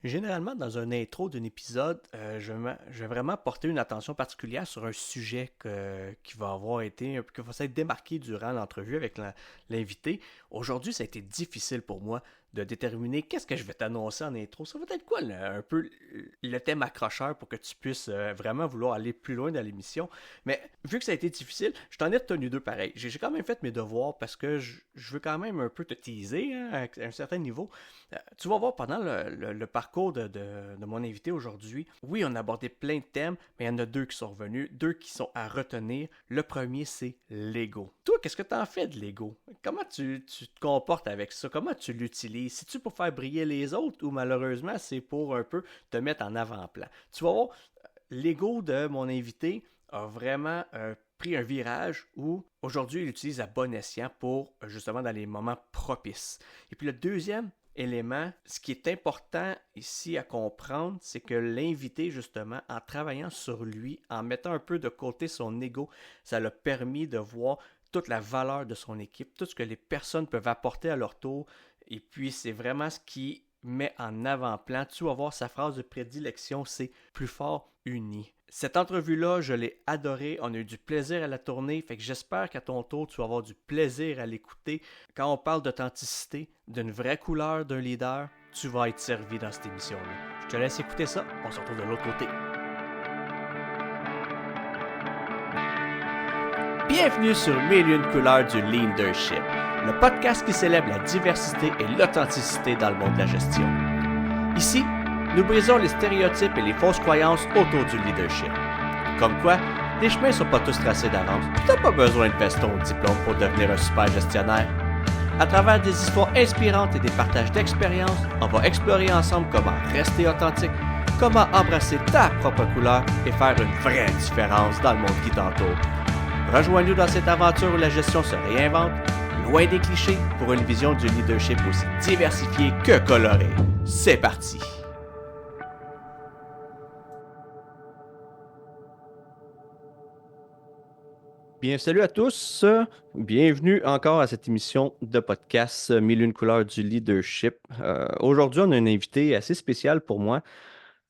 Généralement, dans un intro d'un épisode, je vais vraiment porter une attention particulière sur un sujet qui va avoir été, qui va s'être démarqué durant l'entrevue avec l'invité. Aujourd'hui, ça a été difficile pour moi de déterminer qu'est-ce que je vais t'annoncer en intro. Ça va être quoi un peu le thème accrocheur pour que tu puisses vraiment vouloir aller plus loin dans l'émission. Mais vu que ça a été difficile, je t'en ai retenu deux pareils. J'ai quand même fait mes devoirs parce que je veux quand même un peu te teaser hein, à un certain niveau. Tu vas voir pendant le parcours de mon invité aujourd'hui, oui, on a abordé plein de thèmes, mais il y en a deux qui sont revenus, deux qui sont à retenir. Le premier, c'est l'ego. Toi, qu'est-ce que tu en fais de l'ego? Comment tu te comportes avec ça? Comment tu l'utilises? C'est-tu pour faire briller les autres ou malheureusement, c'est pour un peu te mettre en avant-plan? Tu vas voir, l'ego de mon invité a vraiment pris un virage où aujourd'hui il utilise à bon escient pour justement dans les moments propices. Et puis le deuxième élément, ce qui est important ici à comprendre, c'est que l'invité justement en travaillant sur lui, en mettant un peu de côté son ego, ça l'a permis de voir toute la valeur de son équipe, tout ce que les personnes peuvent apporter à leur tour. Et puis c'est vraiment ce qui met en avant-plan. Tu vas voir sa phrase de prédilection, c'est plus fort uni. Cette entrevue-là, je l'ai adorée. On a eu du plaisir à la tourner. Fait que j'espère qu'à ton tour, tu vas avoir du plaisir à l'écouter. Quand on parle d'authenticité, d'une vraie couleur d'un leader, tu vas être servi dans cette émission-là. Je te laisse écouter ça. On se retrouve de l'autre côté. Bienvenue sur Mille et une couleurs du leadership, le podcast qui célèbre la diversité et l'authenticité dans le monde de la gestion. Ici, nous brisons les stéréotypes et les fausses croyances autour du leadership. Comme quoi, les chemins sont pas tous tracés d'avance, tu n'as pas besoin de veston ou de diplôme pour devenir un super gestionnaire. À travers des histoires inspirantes et des partages d'expériences, on va explorer ensemble comment rester authentique, comment embrasser ta propre couleur et faire une vraie différence dans le monde qui t'entoure. Rejoins-nous dans cette aventure où la gestion se réinvente, loin des clichés, pour une vision du leadership aussi diversifiée que colorée. C'est parti! Bien, salut à tous. Bienvenue encore à cette émission de podcast Mille et une couleurs du leadership. Aujourd'hui, on a un invité assez spécial pour moi.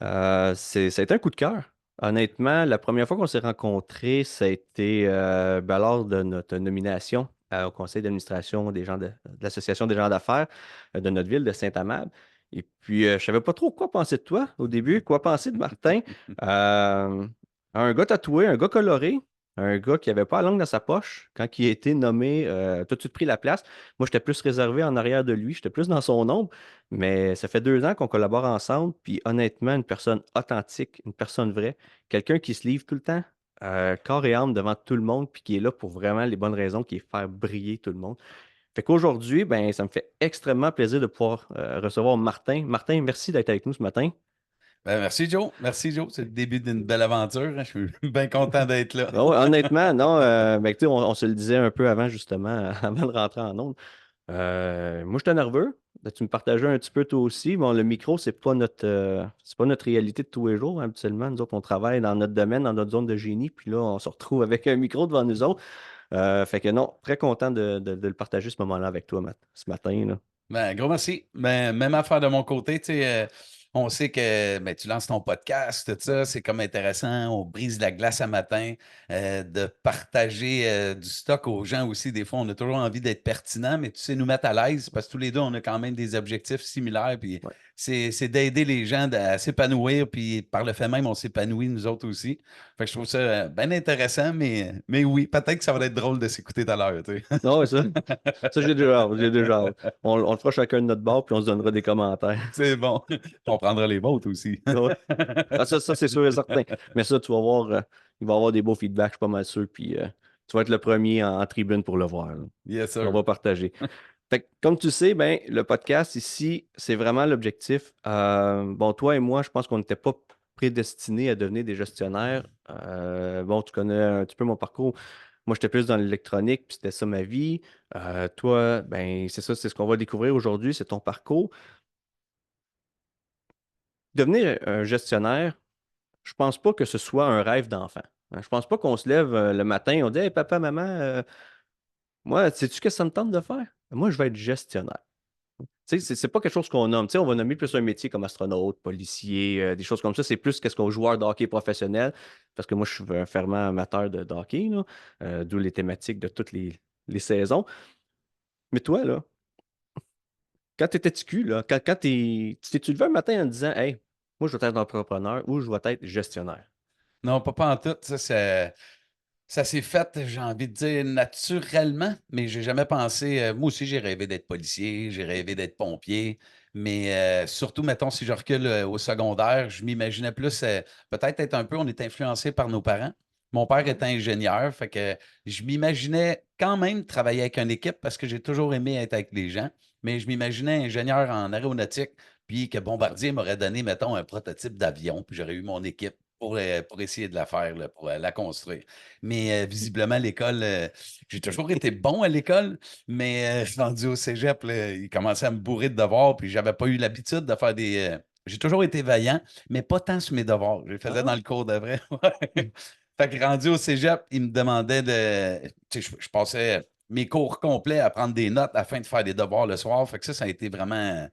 Ça a été un coup de cœur. Honnêtement, la première fois qu'on s'est rencontrés, ça a été lors de notre nomination au conseil d'administration des gens de l'Association des gens d'affaires de notre ville de Saint-Amable. Et puis, je ne savais pas trop quoi penser de toi au début, quoi penser de Martin. Euh, un gars tatoué, un gars coloré, un gars qui n'avait pas la langue dans sa poche. Quand il a été nommé, tout de suite pris la place. Moi, j'étais plus réservé en arrière de lui, j'étais plus dans son ombre. Mais ça fait 2 ans qu'on collabore ensemble, puis honnêtement, une personne authentique, une personne vraie, quelqu'un qui se livre tout le temps, corps et âme devant tout le monde, puis qui est là pour vraiment les bonnes raisons, qui est faire briller tout le monde. Fait qu'aujourd'hui, ben, ça me fait extrêmement plaisir de pouvoir recevoir Martin. Martin, merci d'être avec nous ce matin. Ben, merci Joe. Merci Joe. C'est le début d'une belle aventure, hein. Je suis bien content d'être là. Ah ouais, honnêtement, non, ben, tu sais, on se le disait un peu avant, justement, avant de rentrer en ondes. Moi, j'étais nerveux. Là, tu me partageais un petit peu toi aussi. Bon, le micro, c'est pas notre réalité de tous les jours, hein, habituellement. Nous autres, on travaille dans notre domaine, dans notre zone de génie, puis là, on se retrouve avec un micro devant nous autres. Fait que non, très content de le partager ce moment-là avec toi, ce matin, là. Ben, gros merci. Ben, même affaire de mon côté, tu sais, on sait que ben, tu lances ton podcast, tout ça, c'est comme intéressant. On brise la glace à matin, de partager du stock aux gens aussi. Des fois, on a toujours envie d'être pertinent, mais tu sais, nous mettre à l'aise parce que tous les deux, on a quand même des objectifs similaires. Puis Ouais. c'est d'aider les gens à s'épanouir, puis par le fait même, on s'épanouit nous autres aussi. Fait que je trouve ça bien intéressant, mais oui, peut-être que ça va être drôle de s'écouter tout à l'heure, tu sais. Non, ouais, ça j'ai déjà hâte, j'ai déjà hâte. On le fera chacun de notre bord, puis on se donnera des commentaires. C'est bon. On prendra les vôtres aussi. Ouais. Ah, ça c'est sûr et certain. Mais ça, tu vas voir, il va y avoir des beaux feedbacks, je suis pas mal sûr, puis tu vas être le premier en tribune pour le voir, là. Yes, On sir. va partager. Fait que, comme tu sais, ben, le podcast ici, c'est vraiment l'objectif. Bon, toi et moi, je pense qu'on n'était pas prédestinés à devenir des gestionnaires. Bon, tu connais un petit peu mon parcours. Moi, j'étais plus dans l'électronique, puis c'était ça ma vie. Toi, ben, c'est ça, c'est ce qu'on va découvrir aujourd'hui, c'est ton parcours. Devenir un gestionnaire, je pense pas que ce soit un rêve d'enfant. Hein. Je pense pas qu'on se lève le matin, on dit Hey, papa, maman, moi, sais-tu ce que ça me tente de faire? Moi, je vais être gestionnaire. Tu sais, c'est pas quelque chose qu'on nomme. Tu sais, on va nommer plus un métier comme astronaute, policier, des choses comme ça. C'est plus qu'est-ce qu'on joueur de hockey professionnel. Parce que moi, je suis un fervent amateur de hockey, là, d'où les thématiques de toutes les saisons. Mais toi, là, quand tu étais TQ, là, quand tu t'es-tu levé un matin en disant, hey, moi, je vais être entrepreneur ou je vais être gestionnaire? Non, pas en tout. Ça s'est fait, j'ai envie de dire, naturellement, mais j'ai jamais pensé. Moi aussi, j'ai rêvé d'être policier, j'ai rêvé d'être pompier, mais surtout, mettons, si je recule au secondaire, je m'imaginais plus peut-être être un peu, on est influencé par nos parents. Mon père Ouais. était ingénieur, fait que je m'imaginais quand même travailler avec une équipe parce que j'ai toujours aimé être avec les gens, mais je m'imaginais ingénieur en aéronautique, puis que Bombardier m'aurait donné, mettons, un prototype d'avion, puis j'aurais eu mon équipe pour essayer de la faire, là, pour la construire. Mais visiblement, l'école, j'ai toujours été bon à l'école, mais rendu au cégep, là, il commençait à me bourrer de devoirs, puis j'avais pas eu l'habitude de faire des. J'ai toujours été vaillant, mais pas tant sur mes devoirs. Je les faisais Ah dans ouais? le cours de vrai. Ouais. Fait que rendu au cégep, il me demandait de. Tu sais, je passais mes cours complets à prendre des notes afin de faire des devoirs le soir. Fait que ça a été vraiment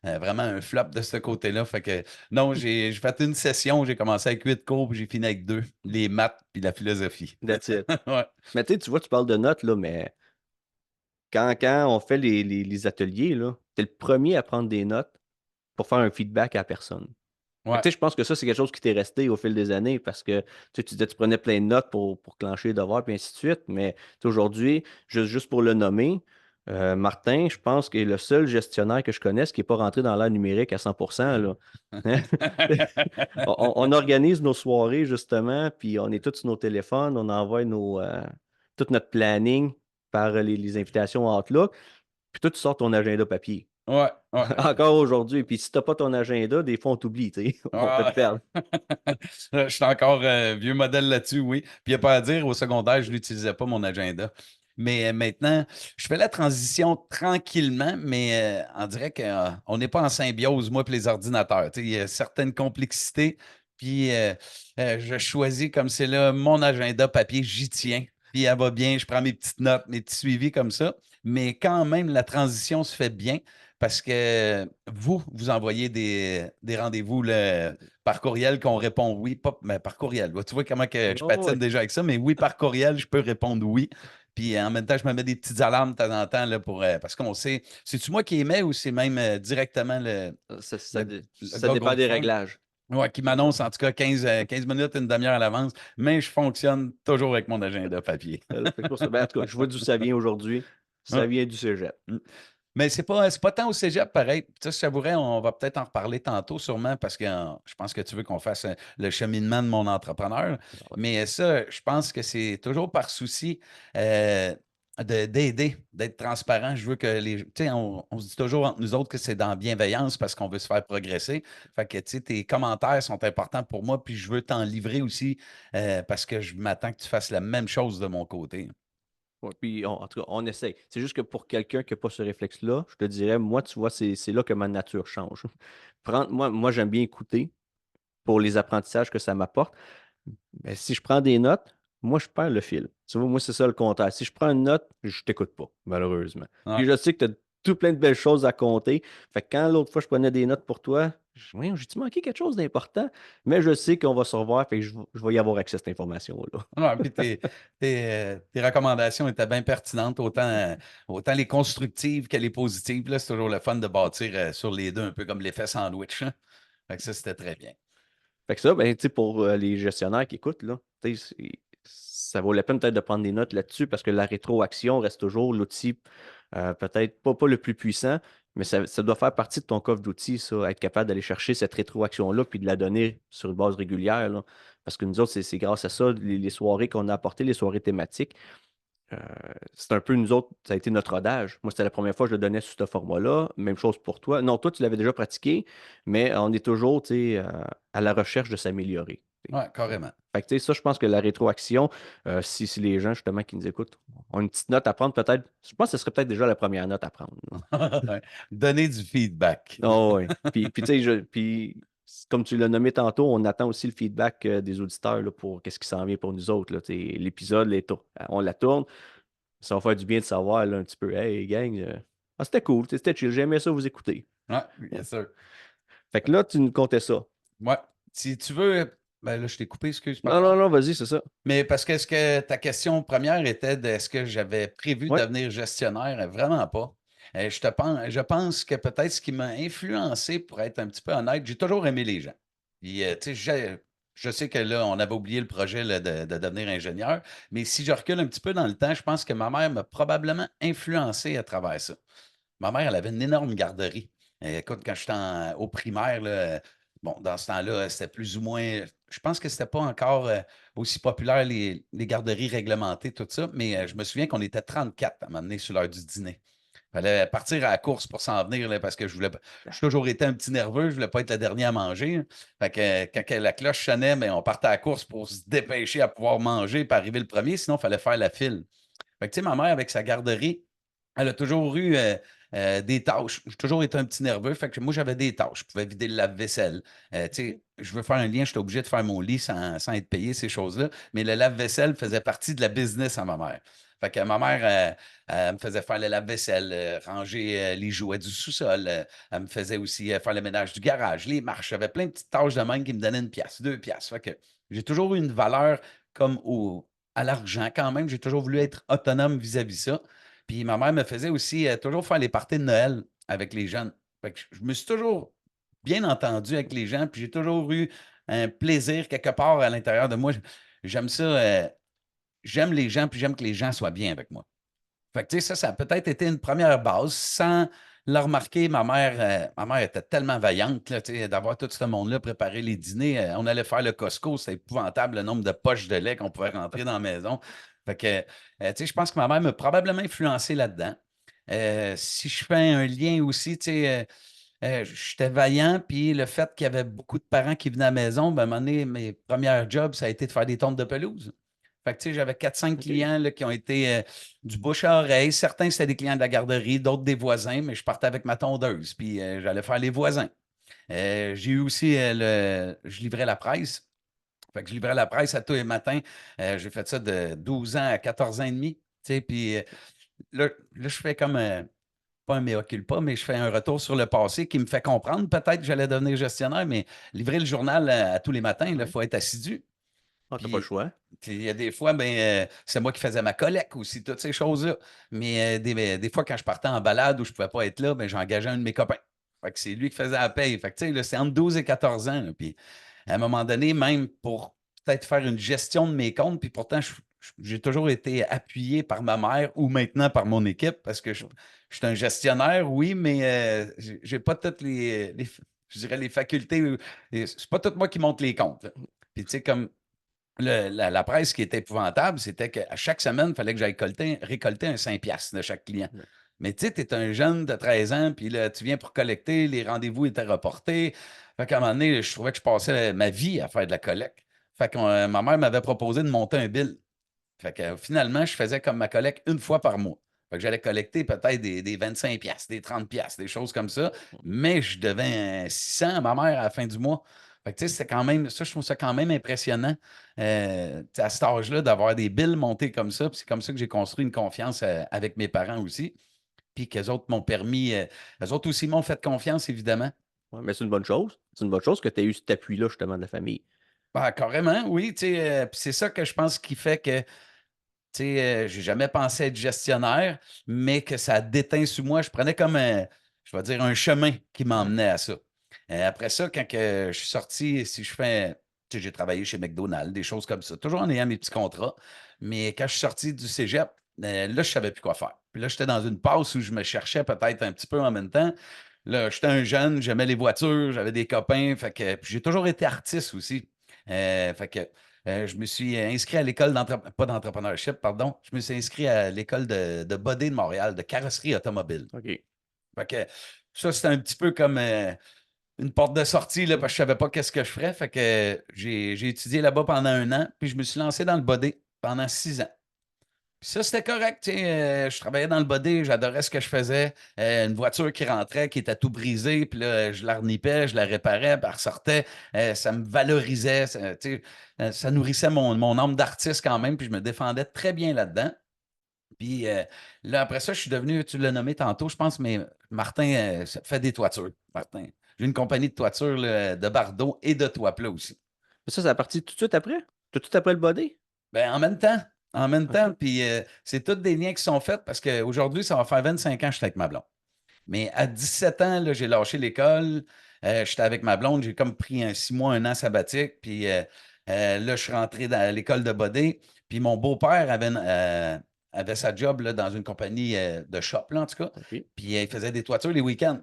un flop de ce côté-là. Fait que non, j'ai fait une session, j'ai commencé avec 8 cours, puis j'ai fini avec deux, les maths puis la philosophie. That's it. Ouais, Mais tu sais, tu vois, tu parles de notes, là, mais quand on fait les ateliers, là, t'es le premier à prendre des notes pour faire un feedback à la personne. Fait que, ouais. tu sais, je pense que ça, c'est quelque chose qui t'est resté au fil des années parce que tu sais, tu disais, tu prenais plein de notes pour clencher les devoirs, puis ainsi de suite. Mais tu sais, aujourd'hui, juste pour le nommer, Martin, je pense qu'il est le seul gestionnaire que je connaisse qui n'est pas rentré dans l'ère numérique à 100%, là. Hein? On organise nos soirées, justement, puis on est tous sur nos téléphones, on envoie tout notre planning par les invitations Outlook, puis toi, tu sors ton agenda papier. Ouais, ouais. Encore aujourd'hui. Puis si t'as pas ton agenda, des fois on t'oublie, tu sais. On peut te Ouais. perdre. Je suis encore vieux modèle là-dessus, oui. Puis il n'y a pas à dire, au secondaire, je n'utilisais pas mon agenda. Mais maintenant, je fais la transition tranquillement, mais on dirait qu'on n'est pas en symbiose, moi et les ordinateurs. Tu sais, il y a certaines complexités, puis je choisis comme c'est là mon agenda papier, j'y tiens. Puis elle va bien, je prends mes petites notes, mes petits suivis comme ça. Mais quand même, la transition se fait bien parce que vous envoyez des rendez-vous là, par courriel qu'on répond oui, pas mais par courriel. Tu vois comment que je Oh, patine ouais. déjà avec ça, mais oui, par courriel, je peux répondre oui. Puis en même temps, je me mets des petites alarmes de temps en temps là, parce qu'on sait. C'est-tu moi qui émets ou c'est même directement le Ça gars dépend des Goldfarb? réglages. Ouais, qui m'annonce en tout cas 15 minutes, une demi-heure à l'avance, mais je fonctionne toujours avec mon agenda papier. Fait que pour ça, ben, en tout cas, je vois d'où ça vient aujourd'hui. Ça Ouais. vient du cégep. Mais c'est pas tant au cégep pareil. Tu sais, je t'avouerais, on va peut-être en reparler tantôt, sûrement, parce que je pense que tu veux qu'on fasse le cheminement de mon entrepreneur. Mais ça, je pense que c'est toujours par souci euh, d'aider, d'être transparent. Je veux que les. Tu sais, on se dit toujours entre nous autres que c'est dans la bienveillance parce qu'on veut se faire progresser. Fait que, tu sais, tes commentaires sont importants pour moi, puis je veux t'en livrer aussi parce que je m'attends que tu fasses la même chose de mon côté. Ouais, puis en tout cas, on essaye. C'est juste que pour quelqu'un qui n'a pas ce réflexe-là, je te dirais, moi, tu vois, c'est là que ma nature change. Moi, j'aime bien écouter pour les apprentissages que ça m'apporte. Mais si je prends des notes, moi, je perds le fil. Tu vois, moi, c'est ça le contraire. Si je prends une note, je t'écoute pas, malheureusement. Ouais. Puis je sais que tu as tout plein de belles choses à compter. Fait que quand l'autre fois, je prenais des notes pour toi, voyons, j'ai-tu manqué quelque chose d'important? Mais je sais qu'on va se revoir, fait que je vais y avoir accès à cette information-là. Ouais, puis tes recommandations étaient bien pertinentes, autant les constructives que les positives. Là, c'est toujours le fun de bâtir sur les deux, un peu comme l'effet sandwich, hein. Fait que ça, c'était très bien. Fait que ça, ben, tu sais, pour les gestionnaires qui écoutent, là, tu sais, ça vaut la peine peut-être de prendre des notes là-dessus parce que la rétroaction reste toujours l'outil peut-être pas le plus puissant, mais ça doit faire partie de ton coffre d'outils, ça, être capable d'aller chercher cette rétroaction-là puis de la donner sur une base régulière, là. Parce que nous autres, c'est grâce à ça, les soirées qu'on a apportées, les soirées thématiques, euh, c'est un peu nous autres, ça a été notre rodage. Moi, c'était la première fois que je le donnais sous ce format-là. Même chose pour toi. Non, toi, tu l'avais déjà pratiqué, mais on est toujours, tu sais, à la recherche de s'améliorer. Tu sais. Ouais, carrément. Fait que, tu sais, ça, je pense que la rétroaction, si les gens, justement, qui nous écoutent, ont une petite note à prendre, peut-être, je pense que ce serait peut-être déjà la première note à prendre, là. Donner du feedback. Oh, oui. Puis, tu sais, comme tu l'as nommé tantôt, on attend aussi le feedback des auditeurs là, pour qu'est-ce qui s'en vient pour nous autres, là. Tu l'épisode, on la tourne. Ça va faire du bien de savoir là, un petit peu, hey, gang, Ah, c'était cool, c'était chill. J'aimais ça vous écouter. Ouais, bien sûr. Fait que là, tu nous comptais ça. Ouais. Si tu veux, ben là, je t'ai coupé, excuse, Non, pardon. non, non, vas-y, c'est ça. Mais parce que, ta question première était de est-ce que j'avais prévu de Ouais. devenir gestionnaire? Vraiment pas. Je pense que peut-être ce qui m'a influencé, pour être un petit peu honnête, j'ai toujours aimé les gens. Puis, tu sais, je sais que là, on avait oublié le projet là, de devenir ingénieur, mais si je recule un petit peu dans le temps, je pense que ma mère m'a probablement influencé à travers ça. Ma mère, elle avait une énorme garderie. Écoute, quand j'étais au primaire, là, bon, dans ce temps-là, c'était plus ou moins. Je pense que c'était pas encore aussi populaire les garderies réglementées, tout ça, mais je me souviens qu'on était 34 à m'amener sur l'heure du dîner. Il fallait partir à la course pour s'en venir là, parce que je voulais pas. J'ai toujours été un petit nerveux, je voulais pas être le dernier à manger, hein. Fait que quand la cloche sonnait, mais on partait à la course pour se dépêcher à pouvoir manger et arriver le premier, sinon il fallait faire la file. Fait que, tu sais, ma mère, avec sa garderie, elle a toujours eu des tâches. J'ai toujours été un petit nerveux. Fait que moi, j'avais des tâches. Je pouvais vider le lave-vaisselle. Tu sais, je veux faire un lien, j'étais obligé de faire mon lit sans être payé, ces choses-là. Mais le lave-vaisselle faisait partie de la business à ma mère. Fait que ma mère, elle me faisait faire le lave-vaisselle, ranger les jouets du sous-sol. Elle me faisait aussi faire le ménage du garage, les marches. J'avais plein de petites tâches de même qui me donnaient une pièce, deux pièces. Fait que j'ai toujours eu une valeur comme à l'argent quand même. J'ai toujours voulu être autonome vis-à-vis ça. Puis ma mère me faisait aussi toujours faire les parties de Noël avec les jeunes. Fait que je me suis toujours bien entendu avec les gens, puis j'ai toujours eu un plaisir quelque part à l'intérieur de moi. J'aime ça, j'aime les gens, puis j'aime que les gens soient bien avec moi. Fait que, tu sais, ça a peut-être été une première base. Sans le remarquer, ma mère était tellement vaillante, là, tu sais, d'avoir tout ce monde-là préparer les dîners. On allait faire le Costco, c'était épouvantable le nombre de poches de lait qu'on pouvait rentrer dans la maison. Fait que, tu sais, je pense que ma mère m'a probablement influencé là-dedans. Si je fais un lien aussi, tu sais, j'étais vaillant, puis le fait qu'il y avait beaucoup de parents qui venaient à la maison, ben, à un moment donné, mes premiers jobs, ça a été de faire des tontes de pelouse. Fait que, tu sais, j'avais 4-5 OK. clients là, qui ont été du bouche à oreille. Certains, c'était des clients de la garderie, d'autres des voisins, mais je partais avec ma tondeuse, puis j'allais faire les voisins. J'ai eu aussi je livrais la presse. Fait que je livrais la presse à tous les matins. J'ai fait ça de 12 ans à 14 ans et demi. Tu sais, puis là, je fais comme pas un mea culpa, mais je fais un retour sur le passé qui me fait comprendre peut-être que j'allais devenir gestionnaire, mais livrer le journal à tous les matins, il Ouais. faut être assidu. Ah, t'as pas le Puis, choix. il y a des fois, ben, c'est moi qui faisais ma collecte aussi, toutes ces choses-là. Mais des fois, quand je partais en balade où je ne pouvais pas être là, ben, j'engageais un de mes copains. Fait que c'est lui qui faisait la paye. Fait que, tu sais, là, c'est entre 12 et 14 ans, là. Puis, à un moment donné, même pour peut-être faire une gestion de mes comptes, puis pourtant, j'ai toujours été appuyé par ma mère ou maintenant par mon équipe parce que je suis un gestionnaire, oui, mais j'ai pas toutes je dirais, les facultés. C'est pas tout moi qui monte les comptes, là. Puis, tu sais, comme la presse qui était épouvantable, c'était qu'à chaque semaine, il fallait que j'aille récolter un 5 piastres de chaque client. Ouais. Mais tu sais, tu es un jeune de 13 ans, puis là, tu viens pour collecter, les rendez-vous étaient reportés. Fait qu'à un moment donné, je trouvais que je passais ma vie à faire de la collecte. Fait que ma mère m'avait proposé de monter un bill. Fait que finalement, je faisais comme ma collecte une fois par mois. Fait que j'allais collecter peut-être des 25 piastres, des 30 piastres, des choses comme ça, mais je devais 600 à ma mère à la fin du mois. Fait que tu sais, c'est quand même, ça, je trouve ça quand même impressionnant tu sais, à cet âge-là d'avoir des billes montées comme ça. Puis c'est comme ça que j'ai construit une confiance avec mes parents aussi. Puis qu'eux autres m'ont permis, eux autres aussi m'ont fait confiance, évidemment. Ouais, mais c'est une bonne chose. C'est une bonne chose que tu aies eu cet appui-là, justement, de la famille. Ben, carrément, oui. Tu sais, puis c'est ça que je pense qui fait que tu sais, j'ai jamais pensé être gestionnaire, mais que ça a déteint sur moi. Je prenais comme je vais dire, un chemin qui Ouais. m'emmenait à ça. Après ça, quand que je suis sorti, si je fais, tu sais, j'ai travaillé chez McDonald's, des choses comme ça, toujours en ayant mes petits contrats. Mais quand je suis sorti du cégep, là, je savais plus quoi faire. Puis là, j'étais dans une passe où je me cherchais peut-être un petit peu en même temps. Là, j'étais un jeune, j'aimais les voitures, j'avais des copains. Fait que, puis j'ai toujours été artiste aussi. Fait que je me suis inscrit à l'école pas d'entrepreneurship, pardon. Je me suis inscrit à l'école de Bodé de Montréal, de carrosserie automobile. OK. Fait que ça, c'était un petit peu comme une porte de sortie, là, parce que je savais pas qu'est-ce que je ferais. Fait que j'ai étudié là-bas pendant un an, puis je me suis lancé dans le body pendant 6 ans. Puis ça, c'était correct. Tu sais, je travaillais dans le body, j'adorais ce que je faisais. Une voiture qui rentrait, qui était tout brisée, puis là, je la renipais, je la réparais, puis elle ressortait. Ça me valorisait, tu sais, ça nourrissait mon âme d'artiste quand même, puis je me défendais très bien là-dedans. Puis là, après ça, je suis devenu, tu l'as nommé tantôt, je pense, mais Martin fait des toitures. Martin. J'ai une compagnie de toiture là, de bardeaux et de toit plat aussi. Ça, c'est parti tout de suite après? Tout de suite après le body? Ben, en même temps. En même temps. OK. Puis c'est tous des liens qui sont faits parce qu'aujourd'hui, ça va faire 25 ans que je suis avec ma blonde. Mais à 17 ans, là, j'ai lâché l'école. J'étais avec ma blonde. J'ai comme pris un 6 mois, un an sabbatique. Puis là, je suis rentré dans l'école de body. Puis mon beau-père avait sa job là, dans une compagnie de shop, là, en tout cas. OK. Puis il faisait des toitures les week-ends.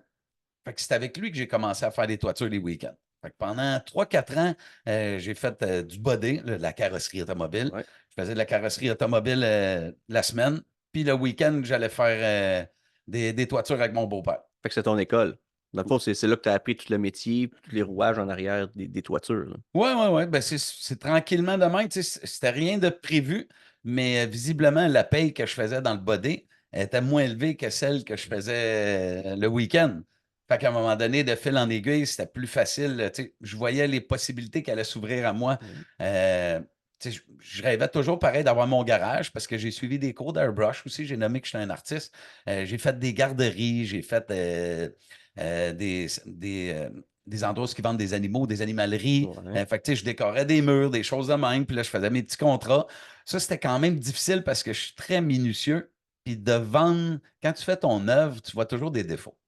Fait que c'est avec lui que j'ai commencé à faire des toitures les week-ends. Fait que pendant 3 4 ans, j'ai fait du body, là, de la carrosserie automobile. Ouais. Je faisais de la carrosserie automobile la semaine. Puis le week-end, j'allais faire des toitures avec mon beau-père. Fait que c'est ton école. Dans le fond, c'est là que tu as appris tout le métier, tous les rouages en arrière des toitures, là. Oui, oui, oui. Ben, c'est tranquillement de même. Tu sais, c'était rien de prévu, mais visiblement, la paye que je faisais dans le body était moins élevée que celle que je faisais le week-end. Fait qu'à un moment donné, de fil en aiguille, c'était plus facile. Tu sais, je voyais les possibilités qui allaient s'ouvrir à moi. Ouais. Tu sais, je rêvais toujours pareil d'avoir mon garage parce que j'ai suivi des cours d'airbrush aussi. J'ai nommé que j'étais un artiste. J'ai fait des garderies, j'ai fait des endroits où ils vendent des animaux, des animaleries. Ouais. Fait que, tu sais, je décorais des murs, des choses de même, puis là, je faisais mes petits contrats. Ça, c'était quand même difficile parce que je suis très minutieux. Puis de vendre, quand tu fais ton œuvre, tu vois toujours des défauts.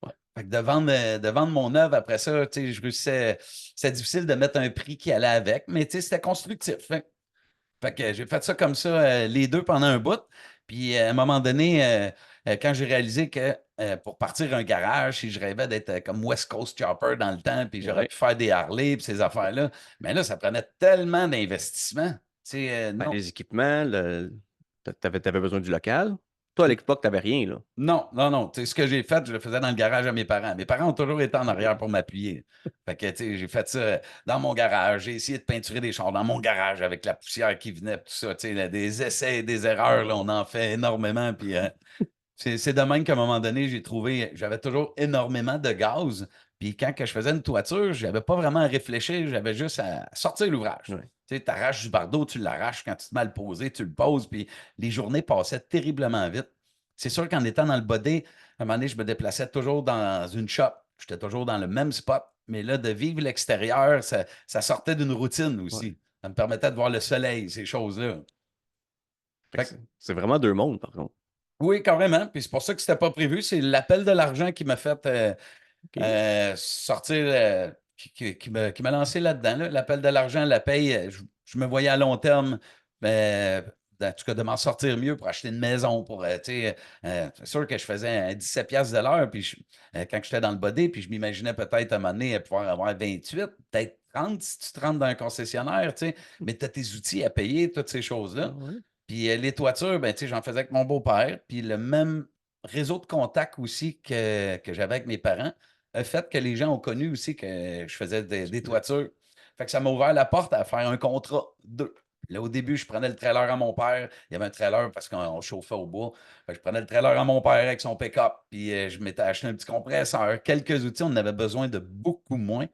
Ouais. Fait que de vendre mon œuvre après ça, tu sais, je réussissais. C'était difficile de mettre un prix qui allait avec, mais tu sais, c'était constructif. Fait que j'ai fait ça comme ça, les deux pendant un bout. Puis à un moment donné, quand j'ai réalisé que pour partir un garage, si je rêvais d'être comme West Coast Chopper dans le temps, puis j'aurais Ouais. pu faire des Harley, puis ces affaires-là, mais là, ça prenait tellement d'investissement. Tu sais, Ben, non, les équipements, t'avais besoin du local. Toi, à l'époque, t'avais rien, là. non, non, non. Tu sais, ce que j'ai fait, je le faisais dans le garage à mes parents. Mes parents ont toujours été en OK. arrière pour m'appuyer. Fait que, tu sais, j'ai fait ça dans mon garage. J'ai essayé de peinturer des chars dans mon garage avec la poussière qui venait, tout ça. Tu sais, là, des essais et des erreurs, là, on en fait énormément. Puis c'est de même qu'à un moment donné, j'ai trouvé, j'avais toujours énormément de gaz. Puis quand que je faisais une toiture, je n'avais pas vraiment à réfléchir, j'avais juste à sortir l'ouvrage. Ouais. Tu sais, arraches du bardeau, tu l'arraches. Quand tu te mets à le poser, tu le poses. Puis les journées passaient terriblement vite. C'est sûr qu'en étant dans le body, à un moment donné, je me déplaçais toujours dans une shop. J'étais toujours dans le même spot. Mais là, de vivre l'extérieur, ça sortait d'une routine Ouais. aussi. Ça me permettait de voir le soleil, ces choses-là. Fait que Fait que c'est vraiment deux mondes, par contre. oui, carrément. Puis c'est pour ça que c'était pas prévu. C'est l'appel de l'argent qui m'a fait OK. sortir, qui m'a lancé là-dedans, là. L'appel de l'argent, la paye, je me voyais à long terme, en tout cas, de m'en sortir mieux pour acheter une maison. Tu sais, c'est sûr que je faisais 17 piastres de l'heure puis quand j'étais dans le body, puis je m'imaginais peut-être à un moment donné pouvoir avoir 28, peut-être 30 si tu te rentres dans un concessionnaire, tu sais, mais tu as tes outils à payer, toutes ces Ah choses-là. ouais. Puis les toitures, ben, tu sais, j'en faisais avec mon beau-père. Puis le même réseau de contacts aussi que j'avais avec mes parents a fait que les gens ont connu aussi que je faisais des toitures. Fait que ça m'a ouvert la porte à faire un contrat deux. Là, au début, je prenais le trailer à mon père. Il y avait un trailer parce qu'on chauffait au bois. Fait que je prenais le trailer à mon père avec son pick-up. Puis je m'étais acheté un petit compresseur, quelques outils. On en avait besoin de beaucoup moins.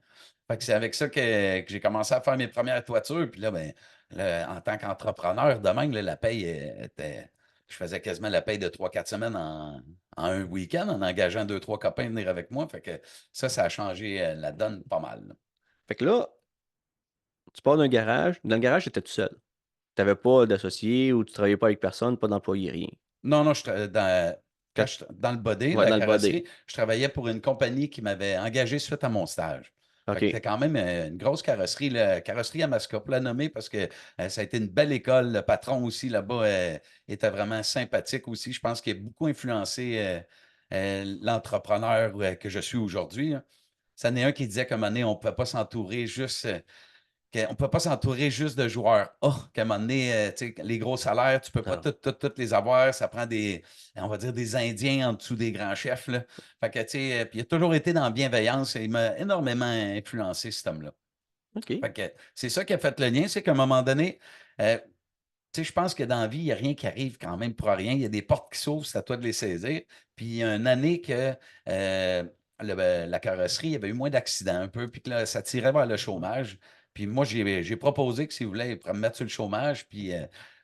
Fait que c'est avec ça que j'ai commencé à faire mes premières toitures. Puis là, ben, en tant qu'entrepreneur, de même, là, la paye était. Je faisais quasiment la paye de 3 4 semaines en un week-end en engageant 2 3 copains à venir avec moi. Fait que ça a changé la donne pas mal, là. Fait que là, tu pars d'un garage. Dans le garage, tu étais tout seul. T'avais pas d'associé ou tu travaillais pas avec personne, pas d'employé, rien. Non, non, Quand dans le body, ouais, la dans le body. carrosserie, je travaillais pour une compagnie qui m'avait engagé suite à mon stage. Fait que OK. c'était quand même une grosse carrosserie, la carrosserie Amasca, pour la nommer, parce que ça a été une belle école. Le patron aussi là-bas était vraiment sympathique aussi. Je pense qu'il a beaucoup influencé l'entrepreneur que je suis aujourd'hui, là. Ça en est un qui disait qu'à un moment donné, on ne pouvait pas s'entourer juste. On ne peut pas s'entourer juste de joueurs A, qu'à un moment donné, tu sais, les gros salaires, tu ne peux pas Alors, toutes les avoir. Ça prend on va dire, des Indiens en dessous des grands chefs, là. Fait que, tu sais, puis il a toujours été dans la bienveillance et il m'a énormément influencé, cet homme-là. OK. Fait que c'est ça qui a fait le lien, c'est qu'à un moment donné, euh, tu sais, je pense que dans la vie, il n'y a rien qui arrive quand même pour rien. Il y a des portes qui s'ouvrent, c'est à toi de les saisir. Puis il y a une année que la carrosserie, il y avait eu moins d'accidents un peu, puis que là, ça tirait vers le chômage. Puis moi, j'ai proposé que s'il voulait, il pourrait me mettre sur le chômage. Puis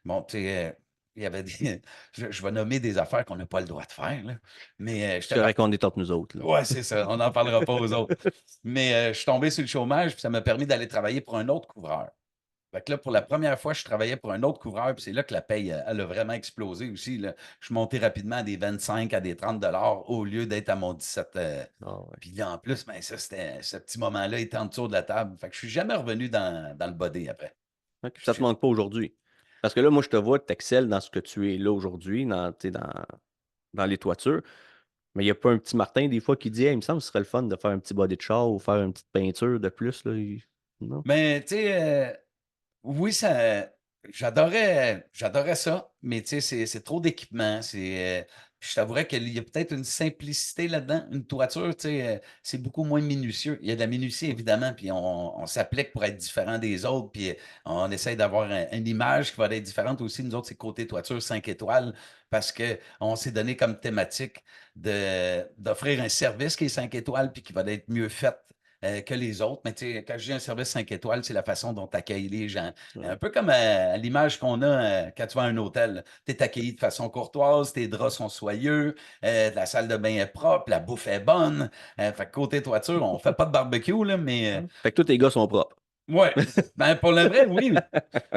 bon, tu sais, il y avait des je vais nommer des affaires qu'on n'a pas le droit de faire, là, mais C'est j'étais correct parti qu'on est entre nous autres, là. ouais, c'est ça, on n'en parlera pas aux autres. Mais je suis tombé sur le chômage, puis ça m'a permis d'aller travailler pour un autre couvreur. Fait que là, pour la première fois, je travaillais pour un autre couvreur, puis c'est là que la paye, elle a vraiment explosé aussi, là. Je suis monté rapidement à des 25 à des 30 au lieu d'être à mon 17. Ah ouais. Puis là, en plus, ben, ça, c'était ce petit moment-là était en dessous de la table. Fait que je suis jamais revenu dans le body après. OK, puis Je ça te suis- manque pas aujourd'hui? Parce que là, moi, je te vois, tu excelles dans ce que tu es là aujourd'hui, tu sais, dans les toitures. Mais il n'y a pas un petit Martin, des fois, qui dit: «Hey, il me semble que ce serait le fun de faire un petit body de char ou faire une petite peinture de plus», là, non? Mais tu sais, oui, j'adorais ça, mais tu sais, c'est trop d'équipement. Je t'avouerais qu'il y a peut-être une simplicité là-dedans. Une toiture, tu sais, c'est beaucoup moins minutieux. Il y a de la minutie, évidemment, puis on s'applique pour être différent des autres, puis on essaie d'avoir une image qui va être différente aussi. Nous autres, c'est côté toiture 5 étoiles, parce qu'on s'est donné comme thématique d'offrir un service qui est 5 étoiles, puis qui va être mieux fait que les autres. Mais tu sais, quand je dis un service 5 étoiles, c'est la façon dont tu accueilles les gens. Ouais. Un peu comme à l'image qu'on a quand tu vas à un hôtel. Tu es accueilli de façon courtoise, tes draps sont soyeux, la salle de bain est propre, la bouffe est bonne. Fait que côté toiture, on fait pas de barbecue, là, mais Fait que tous tes gars sont propres. ouais. Ben, pour le vrai, oui.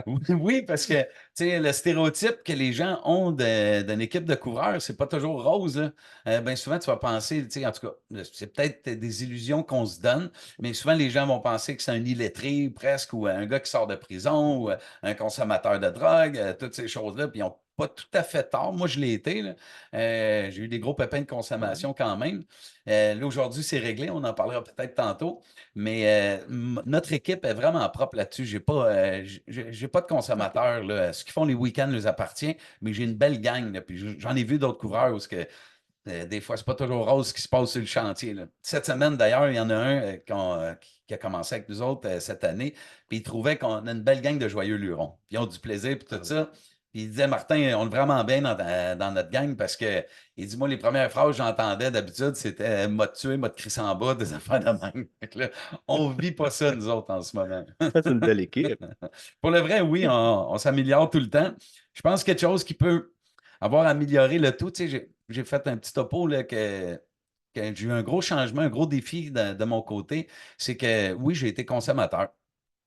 Oui, oui, parce que tu sais, le stéréotype que les gens ont d'une équipe de couvreurs, c'est pas toujours rose, là. Ben souvent, tu vas penser, tu sais, en tout cas, c'est peut-être des illusions qu'on se donne, mais souvent, les gens vont penser que c'est un illettré presque, ou un gars qui sort de prison, ou un consommateur de drogue, toutes ces choses-là, puis ils n'ont pas tout à fait tort. Moi, je l'ai été, là. J'ai eu des gros pépins de Ouais. consommation quand même. Là, aujourd'hui, c'est réglé, on en parlera peut-être tantôt. Mais notre équipe est vraiment propre là-dessus. J'ai pas de OK. consommateurs, là. Ce qu'ils font les week-ends nous appartient, mais j'ai une belle gang, là. Puis j'en ai vu d'autres couvreurs où des fois, c'est pas toujours rose ce qui se passe sur le chantier, là. Cette semaine, d'ailleurs, il y en a un qui a commencé avec nous autres cette année, puis il trouvait qu'on a une belle gang de joyeux lurons. Puis ils ont du plaisir, puis tout Ah, ça. Puis il disait, Martin, on est vraiment bien dans notre gang parce que, il dit, moi, les premières phrases que j'entendais d'habitude, c'était m'a tué, m'a te crissé en bas, des affaires de même. Fait que là, on vit pas ça, nous autres, en ce moment. c'est une belle équipe. Pour le vrai, oui, on s'améliore tout le temps. Je pense que quelque chose qui peut avoir amélioré le tout, tu sais, j'ai fait un petit topo là, que j'ai eu un gros changement, un gros défi de mon côté. C'est que oui, j'ai été consommateur.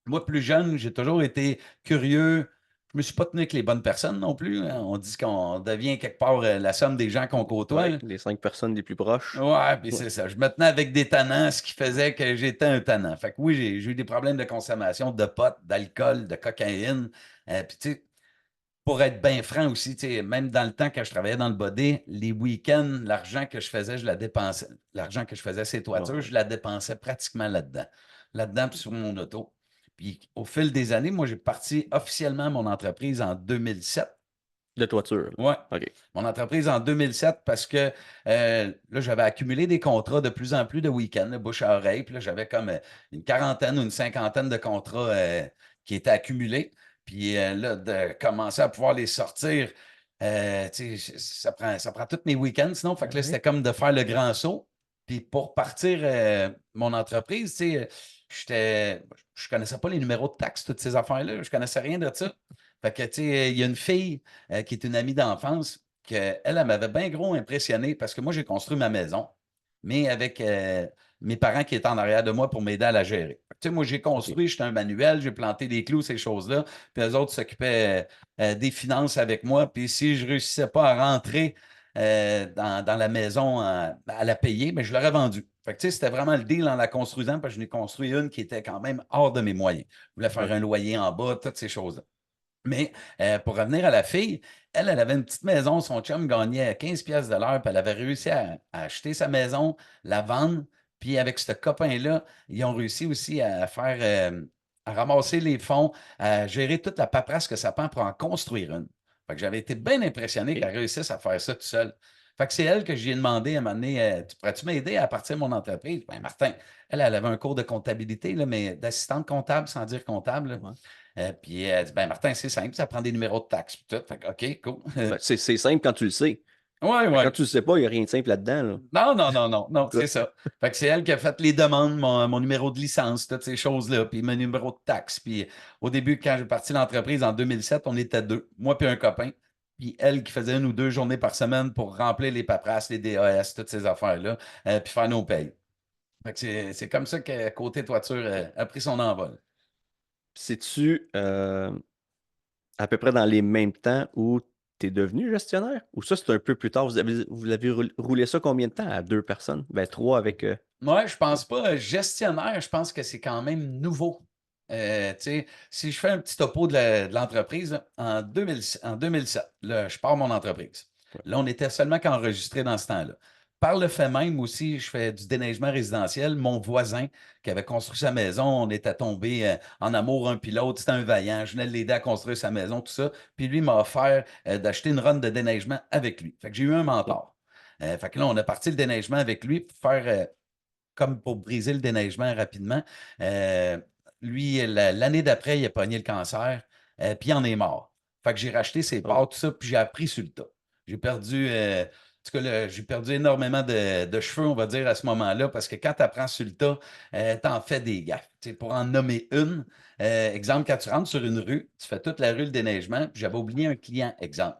Moi, plus jeune, j'ai toujours été curieux. Je ne me suis pas tenu avec les bonnes personnes non plus, hein. On dit qu'on devient quelque part la somme des gens qu'on côtoie, Oui, là. les 5 personnes les plus proches. Ouais, puis Ouais. c'est ça. Je me tenais avec des tannants, ce qui faisait que j'étais un tannant. Fait que oui, j'ai eu des problèmes de consommation de pot, d'alcool, de cocaïne. Puis tu sais, pour être bien franc aussi, tu sais, même dans le temps quand je travaillais dans le body, les week-ends, l'argent que je faisais, je la dépensais. L'argent que je faisais ces Ouais, toitures, ouais. je la dépensais pratiquement là-dedans. Là-dedans, puis sur mon auto. Puis au fil des années, moi, j'ai parti officiellement mon entreprise en 2007. De toiture, Ouais, là. OK. mon entreprise en 2007 parce que là, j'avais accumulé des contrats de plus en plus de week-ends, de bouche à oreille. Puis là, j'avais comme une quarantaine ou une cinquantaine de contrats qui étaient accumulés. Puis là, de commencer à pouvoir les sortir, tu sais, ça prend tous mes week-ends. Sinon, fait que là, Ouais. c'était comme de faire le grand saut. Puis pour partir mon entreprise, tu sais, je connaissais pas les numéros de taxes, toutes ces affaires-là. Je connaissais rien de ça. Fait que, tu sais, il y a une fille qui est une amie d'enfance, elle m'avait bien gros impressionné parce que moi, j'ai construit ma maison, mais avec mes parents qui étaient en arrière de moi pour m'aider à la gérer. Tu sais, moi, j'ai OK. construit, j'étais un manuel, j'ai planté des clous, ces choses-là, puis eux autres s'occupaient des finances avec moi. Puis si je ne réussissais pas à rentrer dans la maison à la payer, mais je l'aurais vendue. Fait que, tu sais, c'était vraiment le deal en la construisant, parce que je n'ai construit une qui était quand même hors de mes moyens. Je voulais faire un OK. loyer en bas, toutes ces choses-là. Mais pour revenir à la fille, elle avait une petite maison, son chum gagnait 15 pièces de l'heure, puis elle avait réussi à acheter sa maison, la vendre, puis avec ce copain-là, ils ont réussi aussi à faire, à ramasser les fonds, à gérer toute la paperasse que ça prend pour en construire une. Fait que j'avais été bien impressionné OK. qu'elle réussisse à faire ça tout seul. Fait que c'est elle que j'ai demandé à un moment donné, tu pourrais-tu m'aider à partir de mon entreprise? Ben, Martin, elle avait un cours de comptabilité, là, mais d'assistante comptable, sans dire comptable, là. Ouais. Puis elle dit, ben Martin, c'est simple, ça prend des numéros de taxes. Puis tout. Fait que, OK, cool. Ben, c'est simple quand tu le sais. Ouais, Mais quand ouais. tu le sais pas, il n'y a rien de simple là-dedans, là. Non, non, non, non, non, c'est Écoute. ça. Fait que c'est elle qui a fait les demandes, mon numéro de licence, toutes ces choses-là, puis mon numéro de taxe. Puis au début, quand j'ai parti l'entreprise en 2007, on était deux, moi puis un copain. puis elle qui faisait 1 ou 2 journées par semaine pour remplir les paperasses, les DAS, toutes ces affaires-là, puis faire nos payes. Fait que c'est comme ça que Côté Toiture a pris son envol. C'est-tu à peu près dans les mêmes temps où tu es devenu gestionnaire? Ou ça, c'est un peu plus tard? Vous avez roulé ça combien de temps à 2 personnes? Ben, 3 avec... Moi, je pense pas gestionnaire, je pense que c'est quand même nouveau. Tu sais, si je fais un petit topo de l'entreprise, là, en 2007, là, je pars mon entreprise. Ouais. Là, on était seulement qu'enregistré dans ce temps-là. Par le fait même aussi, je fais du déneigement résidentiel. Mon voisin qui avait construit sa maison, on était tombés en amour un puis l'autre. C'était un vaillant. Je venais de l'aider à construire sa maison, tout ça. Puis lui m'a offert d'acheter une run de déneigement avec lui. Fait que j'ai eu un mentor. Fait que là, on a parti le déneigement avec lui pour faire comme pour briser le déneigement rapidement. Lui, l'année d'après, il a pogné le cancer, puis il en est mort. Fait que j'ai racheté ses Oh. parts, tout ça, puis j'ai appris sur le tas. J'ai perdu, en tout cas, j'ai perdu énormément de cheveux, on va dire, à ce moment-là, parce que quand tu apprends sur le tas, tu en fais des gaffes. Tu sais, pour en nommer une, exemple, quand tu rentres sur une rue, tu fais toute la rue le déneigement, puis j'avais oublié un client, exemple.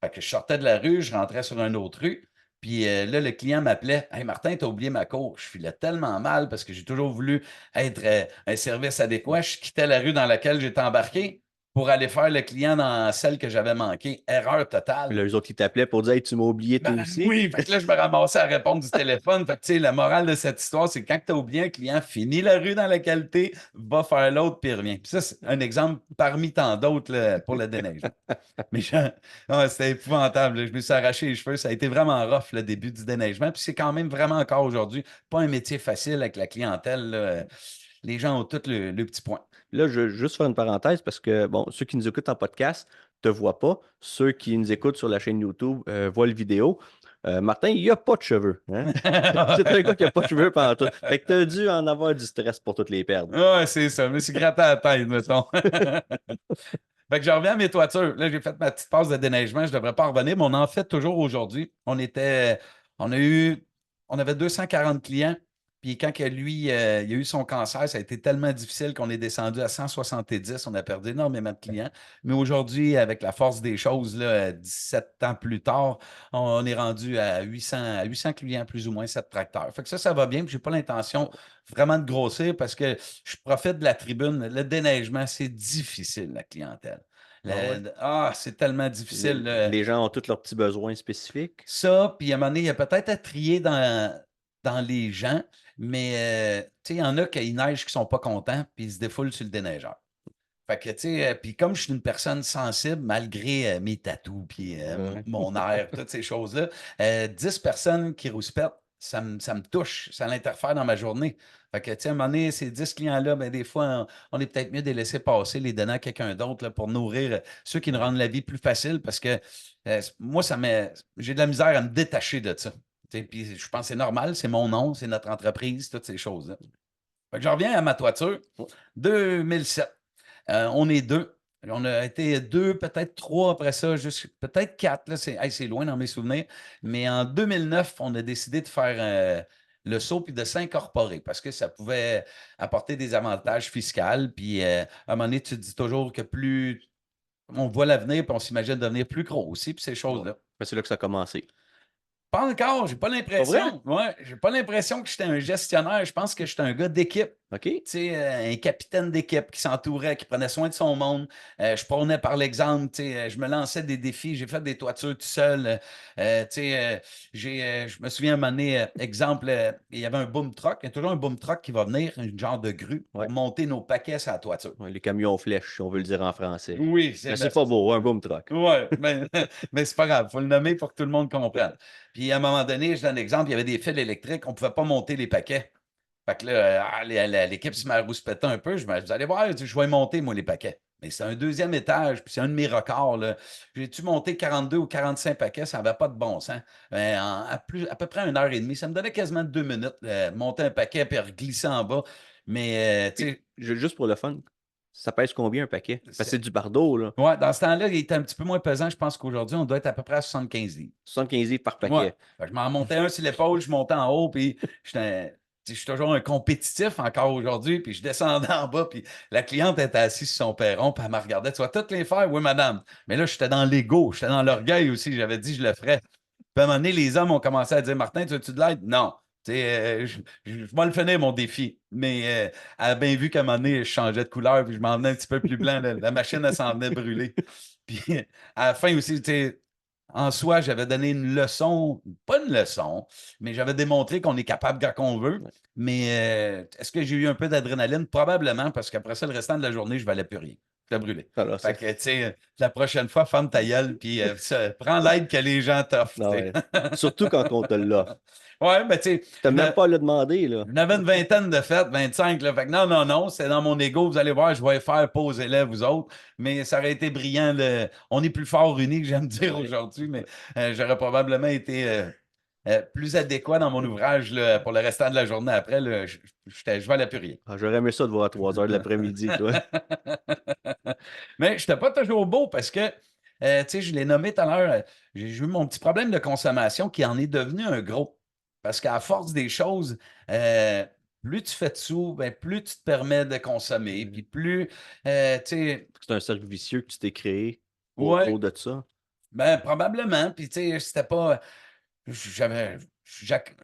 Fait que je sortais de la rue, je rentrais sur une autre rue. Puis là, le client m'appelait. Hey Martin, t'as oublié ma cour. Je filais tellement mal parce que j'ai toujours voulu être un service adéquat. Je quittais la rue dans laquelle j'étais embarqué pour aller faire le client dans celle que j'avais manquée. Erreur totale. Là, eux autres, ils t'appelaient pour dire hey, tu m'as oublié toi Ben aussi. oui, fait que là, je me ramassais à répondre du téléphone. Fait que, tu sais, la morale de cette histoire, c'est que quand tu as oublié un client, finis la rue dans laquelle tu es, va faire l'autre, puis reviens. Puis ça, c'est un exemple parmi tant d'autres là, pour le déneigement. Mais c'était épouvantable, là. Je me suis arraché les cheveux. Ça a été vraiment rough, le début du déneigement. Puis c'est quand même vraiment encore aujourd'hui pas un métier facile avec la clientèle, là. Les gens ont tous le petit point. Là, je veux juste faire une parenthèse parce que, bon, ceux qui nous écoutent en podcast ne te voient pas. Ceux qui nous écoutent sur la chaîne YouTube voient le vidéo. Martin, il n'y a pas de cheveux. Hein? C'est un gars qui n'a pas de cheveux pendant tout. Fait que tu as dû en avoir du stress pour toutes les perdre. Ouais, c'est ça. Je me suis gratté à la tête, mettons. Fait que je reviens à mes toitures. Là, j'ai fait ma petite passe de déneigement. Je ne devrais pas revenir, mais on en fait toujours aujourd'hui. On a eu, on avait 240 clients. Puis quand que lui, il a eu son cancer, ça a été tellement difficile qu'on est descendu à 170. On a perdu énormément de clients. Mais aujourd'hui, avec la force des choses, là, 17 ans plus tard, on est rendu à 800 clients, plus ou moins, 7 tracteurs. Fait que ça va bien. Je n'ai pas l'intention vraiment de grossir parce que je profite de la tribune. Le déneigement, c'est difficile, la clientèle. Ah ouais. C'est tellement Les, difficile. les gens ont tous leurs petits besoins spécifiques. Ça, puis à un moment donné, il y a peut-être à trier dans les gens, mais tu sais, il y en a qui neigent qui ne sont pas contents, puis ils se défoulent sur le déneigeur. Fait que, tu sais, puis comme je suis une personne sensible, malgré mes tatous, puis Ouais. mon air, toutes ces choses-là, 10 personnes qui rouspètent, ça me touche, ça l'interfère dans ma journée. Fait que, tu sais, à un moment donné, ces 10 clients-là, ben, des fois, on est peut-être mieux de les laisser passer, les donner à quelqu'un d'autre là, pour nourrir ceux qui nous Ouais. rendent la vie plus facile parce que moi, j'ai de la misère à me détacher de ça. Tu sais, puis je pense que c'est normal, c'est mon nom, c'est notre entreprise, toutes ces choses-là. Fait que je reviens à ma toiture. 2007. On est deux. On a été deux, peut-être trois après ça, peut-être quatre. Là, c'est loin dans mes souvenirs. Mais en 2009, on a décidé de faire le saut puis de s'incorporer parce que ça pouvait apporter des avantages fiscaux. Puis à un moment donné, tu te dis toujours que plus on voit l'avenir, puis on s'imagine devenir plus gros aussi, puis ces Ouais. choses-là. Ben, c'est là que ça a commencé. Pas encore, j'ai pas Pas vrai? l'impression. Ouais, j'ai pas l'impression que j'étais un gestionnaire. Je pense que j'étais un gars d'équipe. OK. Tu sais, un capitaine d'équipe qui s'entourait, qui prenait soin de son monde. Je prônais par l'exemple. Tu sais, je me lançais des défis. J'ai fait des toitures tout seul. Tu sais, je me souviens un moment donné, exemple, il y avait un boom truck. Il y a toujours un boom truck qui va venir, un genre de grue, Ouais. pour monter nos paquets sur la toiture. Ouais, les camions flèches, si on veut le dire en français. Oui, Mais c'est pas beau, un boom truck. Ouais, mais c'est pas grave, il faut le nommer pour que tout le monde comprenne. Puis à un moment donné, je donne un exemple, il y avait des fils électriques, on ne pouvait pas monter les paquets. Fait que là, l'équipe se met à rouspéter un peu. Vous allez voir, je vais monter, moi, les paquets. Mais c'est un deuxième étage, puis c'est un de mes records, là. J'ai-tu monté 42 ou 45 paquets, ça n'avait pas de bon sens. À peu près 1 heure et demie, ça me donnait quasiment 2 minutes, monter un paquet puis glisser en bas. Mais, tu sais, Juste pour le fun, ça pèse combien un paquet? Parce que c'est- c'est du bardeau, là. ouais, dans ce temps-là, il était un petit peu moins pesant. Je pense qu'aujourd'hui, on doit être à peu près à 75 livres. 75 livres par Ouais. paquet. Fait que je m'en montais un sur l'épaule, je montais en haut, puis j'étais je suis toujours un compétitif encore aujourd'hui, puis je descendais en bas, puis la cliente était assise sur son perron, puis elle me regardait, tu vas toutes les faire? Oui, madame. Mais là, j'étais dans l'ego, j'étais dans l'orgueil aussi, j'avais dit je le ferais. Puis à un moment donné, les hommes ont commencé à dire, Martin, tu veux-tu de l'aide? Non. Tu sais, je vais le finir, mon défi. Mais elle a bien vu qu'à un moment donné, je changeais de couleur, puis je m'en venais un petit peu plus blanc. La machine, elle s'en venait brûler. Puis à la fin aussi, tu sais, en soi, j'avais donné une leçon, pas une leçon, mais j'avais démontré qu'on est capable quand on veut. Ouais. Mais est-ce que j'ai eu un peu d'adrénaline? Probablement, parce qu'après ça, le restant de la journée, je ne valais plus rien. J'étais brûlé. Alors, Fait que, tu sais, la prochaine fois, ferme ta gueule, puis prends l'aide que les gens t'offrent, non, tu sais. ouais. Surtout quand on te l'offre. Ouais, mais tu sais, T'as même pas à le demander, là. j'en avais une vingtaine de fêtes, 25, là. Fait que non, non, non, c'est dans mon ego. Vous allez voir, je vais faire pas aux élèves, vous autres. Mais ça aurait été brillant. On est plus fort unis que j'aime dire Ouais. aujourd'hui, mais j'aurais probablement été plus adéquat dans mon ouvrage là, pour le restant de la journée après. Là, je valais plus rien. Ah, j'aurais aimé ça de voir à 3 heures de l'après-midi, toi. Mais je n'étais pas toujours beau parce que, tu sais, je l'ai nommé tout à l'heure, j'ai eu mon petit problème de consommation qui en est devenu un gros. Parce qu'à force des choses, euh, plus tu fais de sous, ben, plus tu te permets de consommer. Puis plus, tu sais, C'est un cercle vicieux que tu t'es créé ouais, autour de ça. ben, probablement. Puis, tu sais, c'était pas. J'avais. j'ac-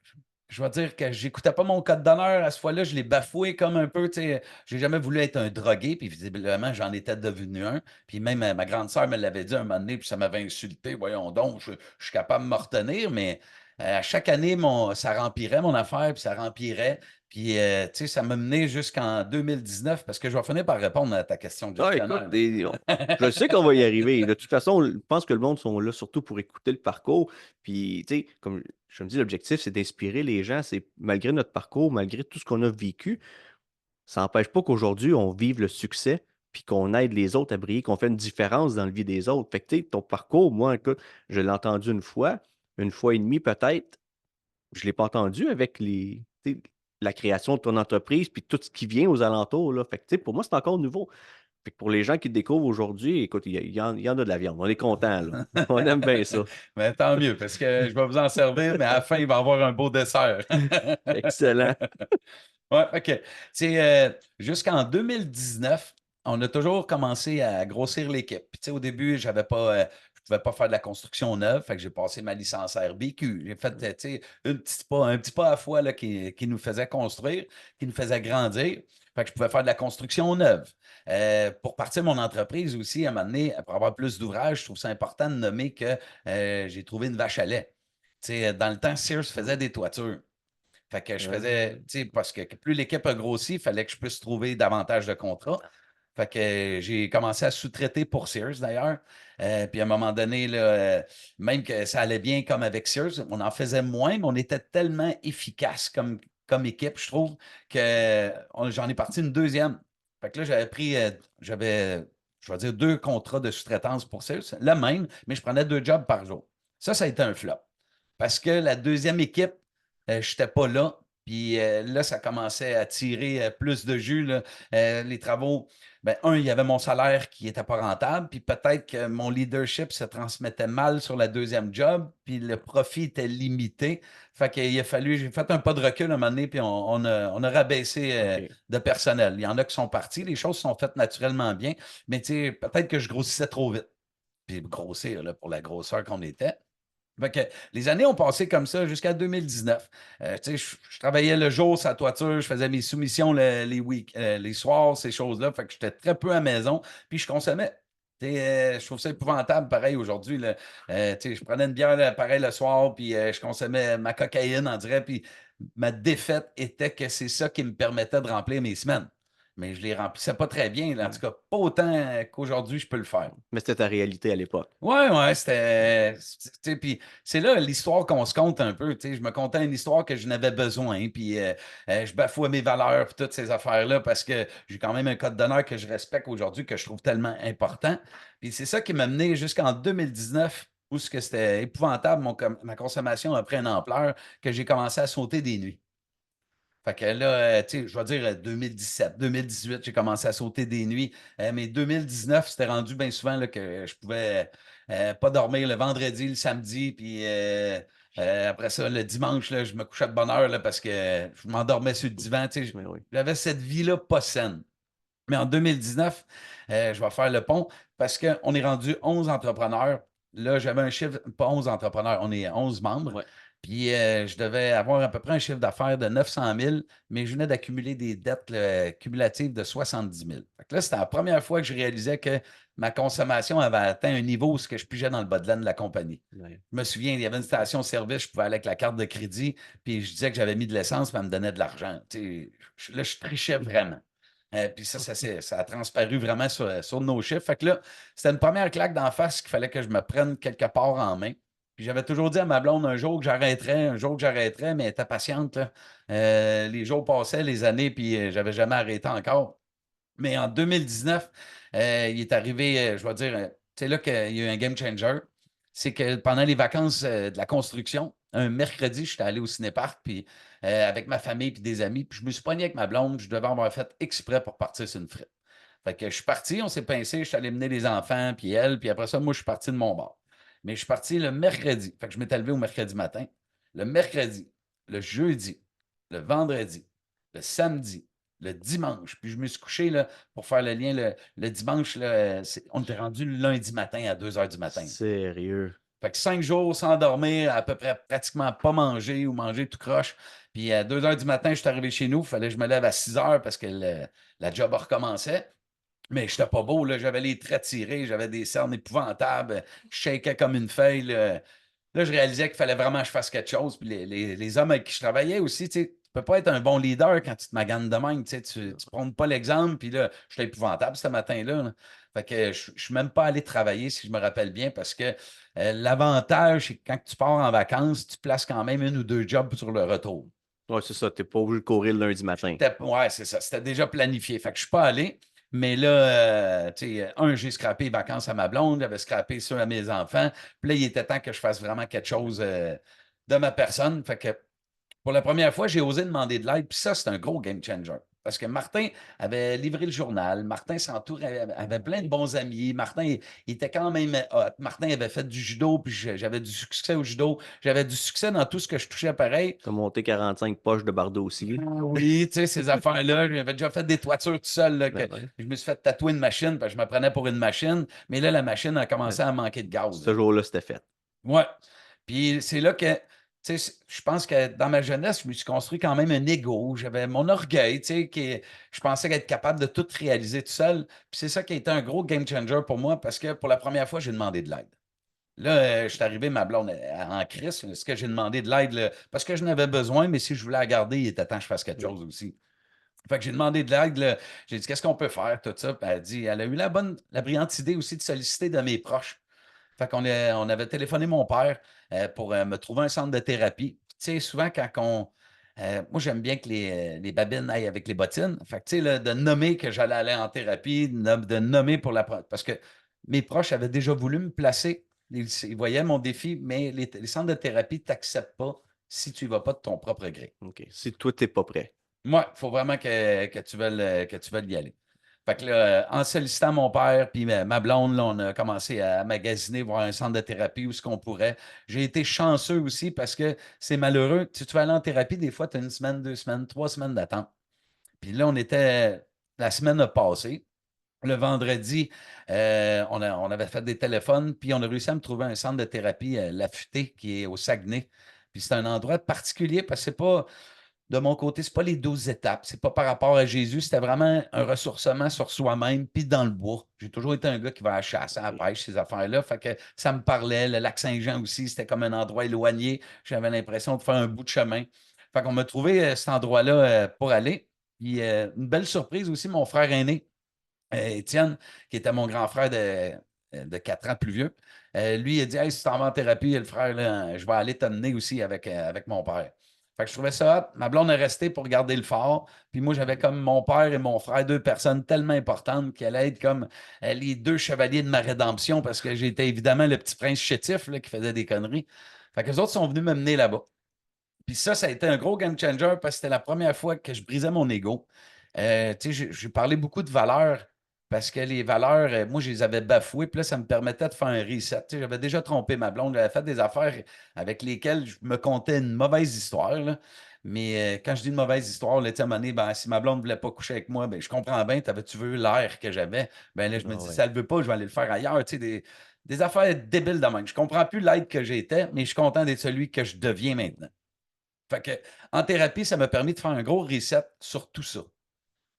Je vais dire que j'écoutais pas mon code d'honneur à ce fois-là, je l'ai bafoué comme un peu, tu sais. J'ai jamais voulu être un drogué, puis visiblement, j'en étais devenu un. Puis même ma grande sœur me l'avait dit un moment donné, puis ça m'avait insulté. Voyons donc, je suis capable de me retenir, mais à chaque année, ça remplirait mon affaire, puis ça remplirait. Puis, tu sais, ça m'a mené jusqu'en 2019, parce que je vais finir par répondre à ta question de Ah, écoute, gestionnaire. je sais qu'on va y arriver. De toute façon, je pense que le monde sont là surtout pour écouter le parcours. Puis, tu sais, comme je me dis, l'objectif, c'est d'inspirer les gens. C'est malgré notre parcours, malgré tout ce qu'on a vécu, ça n'empêche pas qu'aujourd'hui, on vive le succès, puis qu'on aide les autres à briller, qu'on fait une différence dans la vie des autres. Fait que, tu sais, ton parcours, moi, écoute, je l'ai entendu une fois et demie peut-être. Je ne l'ai pas entendu avec tu sais, la création de ton entreprise, puis tout ce qui vient aux alentours, là. Fait que, tu sais, pour moi, c'est encore nouveau. Fait que pour les gens qui te découvrent aujourd'hui, écoute, il y en a de la viande. On est content, là. On aime bien ça. Mais tant mieux, parce que je vais vous en servir, mais à la fin, il va y avoir un beau dessert. Excellent. Ouais, OK. C'est jusqu'en 2019, on a toujours commencé à grossir l'équipe. Puis, tu sais, au début, je pouvais pas faire de la construction neuve, fait que j'ai passé ma licence RBQ. J'ai fait, tu sais, un petit pas à la fois là, qui nous faisait construire, qui nous faisait grandir. Fait que je pouvais faire de la construction neuve. Pour partir de mon entreprise aussi, à un moment donné, pour avoir plus d'ouvrages, je trouve ça important de nommer que j'ai trouvé une vache à lait. Tu sais, dans le temps, Sears faisait des toitures. Fait que je faisais, tu sais, parce que plus l'équipe a grossi, il fallait que je puisse trouver davantage de contrats. Fait que j'ai commencé à sous-traiter pour Sears d'ailleurs. Puis à un moment donné, là, même que ça allait bien comme avec Sears, on en faisait moins, mais on était tellement efficace comme équipe, je trouve, que j'en ai parti une deuxième. Fait que là, j'avais, je vais dire, deux contrats de sous-traitance pour Sears, le même, mais je prenais deux jobs par jour. Ça a été un flop. Parce que la deuxième équipe, je n'étais pas là. Puis là, ça commençait à tirer plus de jus, là. Les travaux, ben, il y avait mon salaire qui n'était pas rentable, puis peut-être que mon leadership se transmettait mal sur la deuxième job, puis le profit était limité. Fait qu'il a fallu, j'ai fait un pas de recul à un moment donné, puis on a rabaissé OK. de personnel. Il y en a qui sont partis, les choses sont faites naturellement bien, mais tu sais, peut-être que je grossissais trop vite. Puis grossir, là, pour la grosseur qu'on était. Fait que les années ont passé comme ça jusqu'à 2019. Tu sais, je travaillais le jour sur la toiture, je faisais mes soumissions les soirs, ces choses-là. Fait que j'étais très peu à la maison, puis je consommais. Tu sais, je trouve ça épouvantable, pareil, aujourd'hui, là. Tu sais, je prenais une bière, là, pareil, le soir, puis je consommais ma cocaïne, on dirait, puis ma défaite était que c'est ça qui me permettait de remplir mes semaines. Mais je les remplissais pas très bien, là. En tout Ouais. cas, pas autant qu'aujourd'hui je peux le faire. Mais c'était ta réalité à l'époque. Ouais, ouais, c'était. Tu sais, puis c'est là l'histoire qu'on se compte un peu. Tu sais, je me contais une histoire que je n'avais besoin, puis je bafouais mes valeurs, puis toutes ces affaires-là, parce que j'ai quand même un code d'honneur que je respecte aujourd'hui, que je trouve tellement important. Puis c'est ça qui m'a mené jusqu'en 2019, où ce que c'était épouvantable, ma consommation a pris une ampleur, que j'ai commencé à sauter des nuits. Fait que là, tu sais, je vais dire 2017, 2018, j'ai commencé à sauter des nuits. Mais 2019, c'était rendu bien souvent là, que je pouvais pas dormir le vendredi, le samedi, puis Après ça, le dimanche, là, je me couchais de bonne heure là, parce que je m'endormais sur le divan. Mais oui. J'avais cette vie-là pas saine. Mais en 2019, je vais faire le pont parce qu'on est rendu 11 entrepreneurs. Là, j'avais un chiffre, pas 11 entrepreneurs, on est 11 membres. Ouais. Puis je devais avoir à peu près un chiffre d'affaires de 900 000, mais je venais d'accumuler des dettes cumulatives de 70 000. Fait que là, c'était la première fois que je réalisais que ma consommation avait atteint un niveau où ce que je pigeais dans le bas de laine de la compagnie. Ouais. Je me souviens, il y avait une station-service, je pouvais aller avec la carte de crédit, puis je disais que j'avais mis de l'essence, puis elle me donnait de l'argent. Là, je trichais vraiment. Puis ça a transparu vraiment sur nos chiffres. Fait que là, c'était une première claque d'en face qu'il fallait que je me prenne quelque part en main. Puis j'avais toujours dit à ma blonde un jour que j'arrêterais, mais elle était patiente, là. Les jours passaient, les années, puis j'avais jamais arrêté encore. Mais en 2019, il est arrivé, je vais dire, c'est là qu'il y a eu un game changer. C'est que pendant les vacances de la construction, un mercredi, j'étais allé au cinéparc puis, avec ma famille et des amis, puis je me suis pogné avec ma blonde. Je devais avoir fait exprès pour partir sur une frite. Fait que je suis parti, on s'est pincé, je suis allé mener les enfants, puis elle, puis après ça, moi, je suis parti de mon bar. Mais je suis parti le mercredi. Fait que je m'étais levé au mercredi matin. Le mercredi, le jeudi, le vendredi, le samedi, le dimanche. Puis je me suis couché là, pour faire le lien le dimanche. Là, on était rendu le lundi matin à 2 heures du matin. Sérieux. Fait que 5 jours sans dormir, à peu près pratiquement pas manger ou manger tout croche. Puis à 2 heures du matin, je suis arrivé chez nous. Il fallait que je me lève à 6 heures parce que la job recommençait. Mais je n'étais pas beau, là. J'avais les traits tirés, j'avais des cernes épouvantables, je shakeais comme une feuille. Là, je réalisais qu'il fallait vraiment que je fasse quelque chose. Puis les hommes avec qui je travaillais aussi, tu sais, tu peux pas être un bon leader quand tu te maganes de même. Tu ne prends pas l'exemple. Puis là, j'étais épouvantable ce matin-là. Là. Fait que je ne suis même pas allé travailler, si je me rappelle bien, parce que l'avantage, c'est que quand tu pars en vacances, tu places quand même une ou deux jobs sur le retour. Ouais, c'est ça. T'es pas obligé de courir le lundi matin. Ouais, c'est ça. C'était déjà planifié. Fait que je suis pas allé. Mais là, tu sais, j'ai scrappé les vacances à ma blonde, j'avais scrappé ça à mes enfants. Puis là, il était temps que je fasse vraiment quelque chose de ma personne. Fait que pour la première fois, j'ai osé demander de l'aide. Puis ça, c'est un gros game changer. Parce que Martin avait livré le journal. Martin s'entourait, avait plein de bons amis. Martin, il était quand même hot. Martin avait fait du judo, puis j'avais du succès au judo. J'avais du succès dans tout ce que je touchais pareil. T'as monté 45 poches de bardeau aussi. Ah oui, tu sais, ces affaires-là. J'avais déjà fait des toitures tout seul. Là, Ben ouais. je me suis fait tatouer une machine, parce que je me prenais pour une machine. Mais là, la machine a commencé à manquer de gaz. Ce jour-là, c'était fait. Ouais. Puis c'est là que, tu sais, je pense que dans ma jeunesse, je me suis construit quand même un ego. J'avais mon orgueil, tu sais, je pensais être capable de tout réaliser tout seul. Puis c'est ça qui a été un gros game changer pour moi parce que pour la première fois, j'ai demandé de l'aide. Là, je suis arrivé, ma blonde en crise. Est-ce que j'ai demandé de l'aide là, parce que je n'avais besoin, mais si je voulais la garder, il était temps que je fasse quelque chose aussi. Fait que j'ai demandé de l'aide. Là. J'ai dit, qu'est-ce qu'on peut faire, tout ça? Puis elle a dit, elle a eu la brillante idée aussi de solliciter de mes proches. Fait on avait téléphoné mon père pour me trouver un centre de thérapie. Tu sais, souvent, quand on. Moi, j'aime bien que les babines aillent avec les bottines. Fait que, tu sais, là, de nommer que j'allais aller en thérapie, de nommer pour la. Parce que mes proches avaient déjà voulu me placer. Ils voyaient mon défi, mais les centres de thérapie ne t'acceptent pas si tu ne vas pas de ton propre gré. OK. Si toi, t'es pas prêt. Moi, il faut vraiment que tu veuilles y aller. Fait que là, en sollicitant mon père puis ma blonde, là, on a commencé à magasiner, voir un centre de thérapie où ce qu'on pourrait. J'ai été chanceux aussi parce que c'est malheureux. Si tu vas aller en thérapie, des fois, tu as une semaine, 2 semaines, 3 semaines d'attente. Puis là, la semaine a passé. Le vendredi, on avait fait des téléphones, puis on a réussi à me trouver un centre de thérapie, Lafuté, qui est au Saguenay. Puis c'est un endroit particulier parce que c'est pas de mon côté, c'est pas les 12 étapes. C'est pas par rapport à Jésus. C'était vraiment un ressourcement sur soi-même, puis dans le bois. J'ai toujours été un gars qui va à la chasse, à la pêche, ces affaires-là. Fait que ça me parlait. Le lac Saint-Jean aussi, c'était comme un endroit éloigné. J'avais l'impression de faire un bout de chemin. Fait qu'on m'a trouvé cet endroit-là pour aller. Puis une belle surprise aussi, mon frère aîné, Étienne, qui était mon grand frère de 4 ans plus vieux. Lui, il a dit, hey, si tu t'en vas en thérapie, le frère, là, je vais aller t'amener aussi avec mon père. Fait que je trouvais ça hot. Ma blonde est restée pour garder le fort. Puis moi, j'avais comme mon père et mon frère, deux personnes tellement importantes qui allaient être comme les deux chevaliers de ma rédemption parce que j'étais évidemment le petit prince chétif là, qui faisait des conneries. Fait que les autres sont venus me mener là-bas. Puis ça a été un gros game changer parce que c'était la première fois que je brisais mon ego. Tu sais, j'ai parlé beaucoup de valeurs parce que les valeurs, moi, je les avais bafouées, puis là, ça me permettait de faire un reset. Tu sais, j'avais déjà trompé ma blonde, j'avais fait des affaires avec lesquelles je me contais une mauvaise histoire, là. Mais quand je dis une mauvaise histoire, là, tu sais, à un moment donné, ben, si ma blonde ne voulait pas coucher avec moi, ben, je comprends bien, tu veux l'air que j'avais. Ben là, je me Ah dis, si ouais. elle ne veut pas, je vais aller le faire ailleurs. Tu sais, des affaires débiles de même. Je comprends plus l'être que j'étais, mais je suis content d'être celui que je deviens maintenant. Fait que, en thérapie, ça m'a permis de faire un gros reset sur tout ça,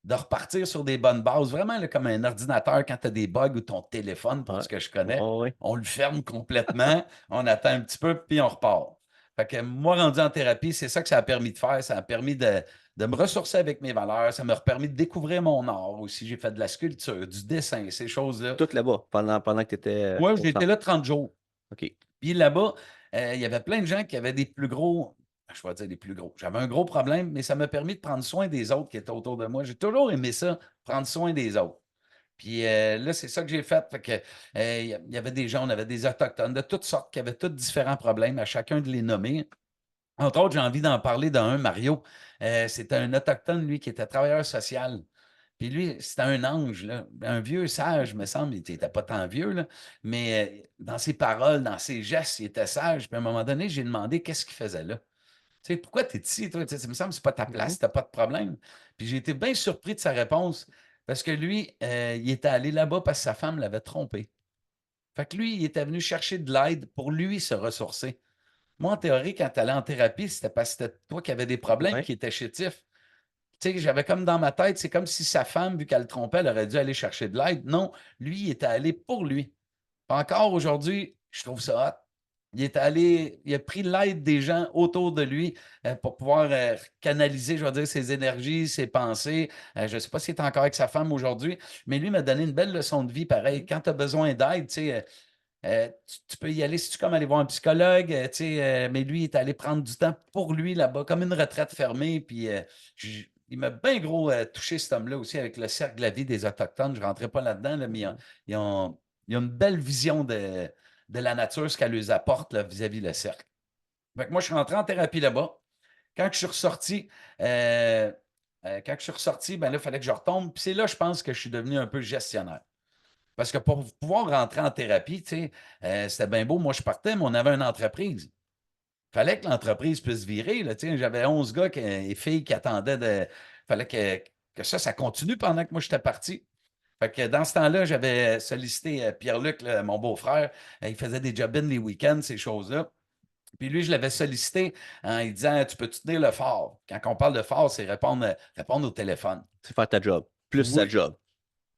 de repartir sur des bonnes bases, vraiment là, comme un ordinateur quand tu as des bugs ou ton téléphone, pour Ouais. ce que je connais, Ouais, ouais. on le ferme complètement, on attend un petit peu, puis on repart. Fait que moi, rendu en thérapie, c'est ça que ça a permis de faire. Ça a permis de me ressourcer avec mes valeurs. Ça m'a permis de découvrir mon art aussi. J'ai fait de la sculpture, du dessin, ces choses-là. Tout là-bas, pendant que tu étais Moi, au j'étais centre. là 30 jours. OK. Puis là-bas, il y avait plein de gens qui avaient des plus gros, je vais dire des plus gros. J'avais un gros problème, mais ça m'a permis de prendre soin des autres qui étaient autour de moi. J'ai toujours aimé ça, prendre soin des autres. Puis là, c'est ça que j'ai fait. Fait que, il y avait des gens, on avait des Autochtones de toutes sortes qui avaient tous différents problèmes, à chacun de les nommer. Entre autres, j'ai envie d'en parler d'un, Mario. C'était un Autochtone, lui, qui était travailleur social. Puis lui, c'était un ange, là, un vieux sage, me semble. Il n'était pas tant vieux, là, mais dans ses paroles, dans ses gestes, il était sage. Puis à un moment donné, j'ai demandé qu'est-ce qu'il faisait là. Tu sais, pourquoi tu es ici, toi? Tu sais, ça me semble que ce n'est pas ta Mhm. place, tu n'as pas de problème. Puis j'ai été bien surpris de sa réponse parce que lui, il était allé là-bas parce que sa femme l'avait trompé. Fait que lui, il était venu chercher de l'aide pour lui se ressourcer. Moi, en théorie, quand tu allais en thérapie, c'était parce que c'était toi qui avais des problèmes Ouais. qui étaient chétifs. Tu sais, j'avais comme dans ma tête, c'est comme si sa femme, vu qu'elle le trompait, elle aurait dû aller chercher de l'aide. Non, lui, il était allé pour lui. Encore aujourd'hui, je trouve ça hot. Il est allé, il a pris l'aide des gens autour de lui pour pouvoir canaliser, je vais dire, ses énergies, ses pensées. Je ne sais pas s'il est encore avec sa femme aujourd'hui, mais lui m'a donné une belle leçon de vie, pareil. Quand tu as besoin d'aide, tu sais, tu peux y aller si tu comme aller voir un psychologue, tu sais, mais lui, il est allé prendre du temps pour lui là-bas, comme une retraite fermée. Puis il m'a bien gros touché cet homme-là aussi avec le cercle de la vie des Autochtones. Je ne rentrais pas là-dedans, là, mais ils ont, ils ont une belle vision de la nature, ce qu'elle leur apporte là, vis-à-vis le cercle. Fait que moi, je suis rentré en thérapie là-bas. Quand je suis ressorti, ben là, il fallait que je retombe. Puis c'est là, je pense que je suis devenu un peu gestionnaire. Parce que pour pouvoir rentrer en thérapie, tu sais, c'était bien beau. Moi, je partais, mais on avait une entreprise. Il fallait que l'entreprise puisse virer. Là, tu sais, j'avais 11 gars et filles qui attendaient de. Il fallait que ça continue pendant que moi, j'étais parti. Fait que dans ce temps-là, j'avais sollicité Pierre-Luc, là, mon beau-frère. Il faisait des job-ins les week-ends, ces choses-là. Puis lui, je l'avais sollicité en lui disant: Tu peux-tu tenir le fort? Quand on parle de fort, c'est répondre au téléphone. C'est faire ta job. Plus sa Oui, job.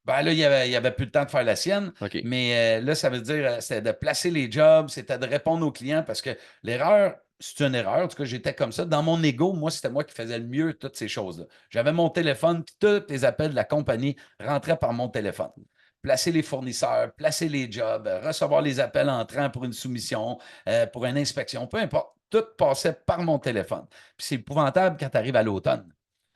ben là, il y avait plus le temps de faire la sienne, OK. mais là, ça veut dire, c'était de placer les jobs, c'était de répondre aux clients parce que l'erreur, c'est une erreur. En tout cas, j'étais comme ça. Dans mon ego, moi, c'était moi qui faisais le mieux toutes ces choses-là. J'avais mon téléphone, puis tous les appels de la compagnie rentraient par mon téléphone. Placer les fournisseurs, placer les jobs, recevoir les appels entrants pour une soumission, pour une inspection, peu importe. Tout passait par mon téléphone. Puis c'est épouvantable quand tu arrives à l'automne.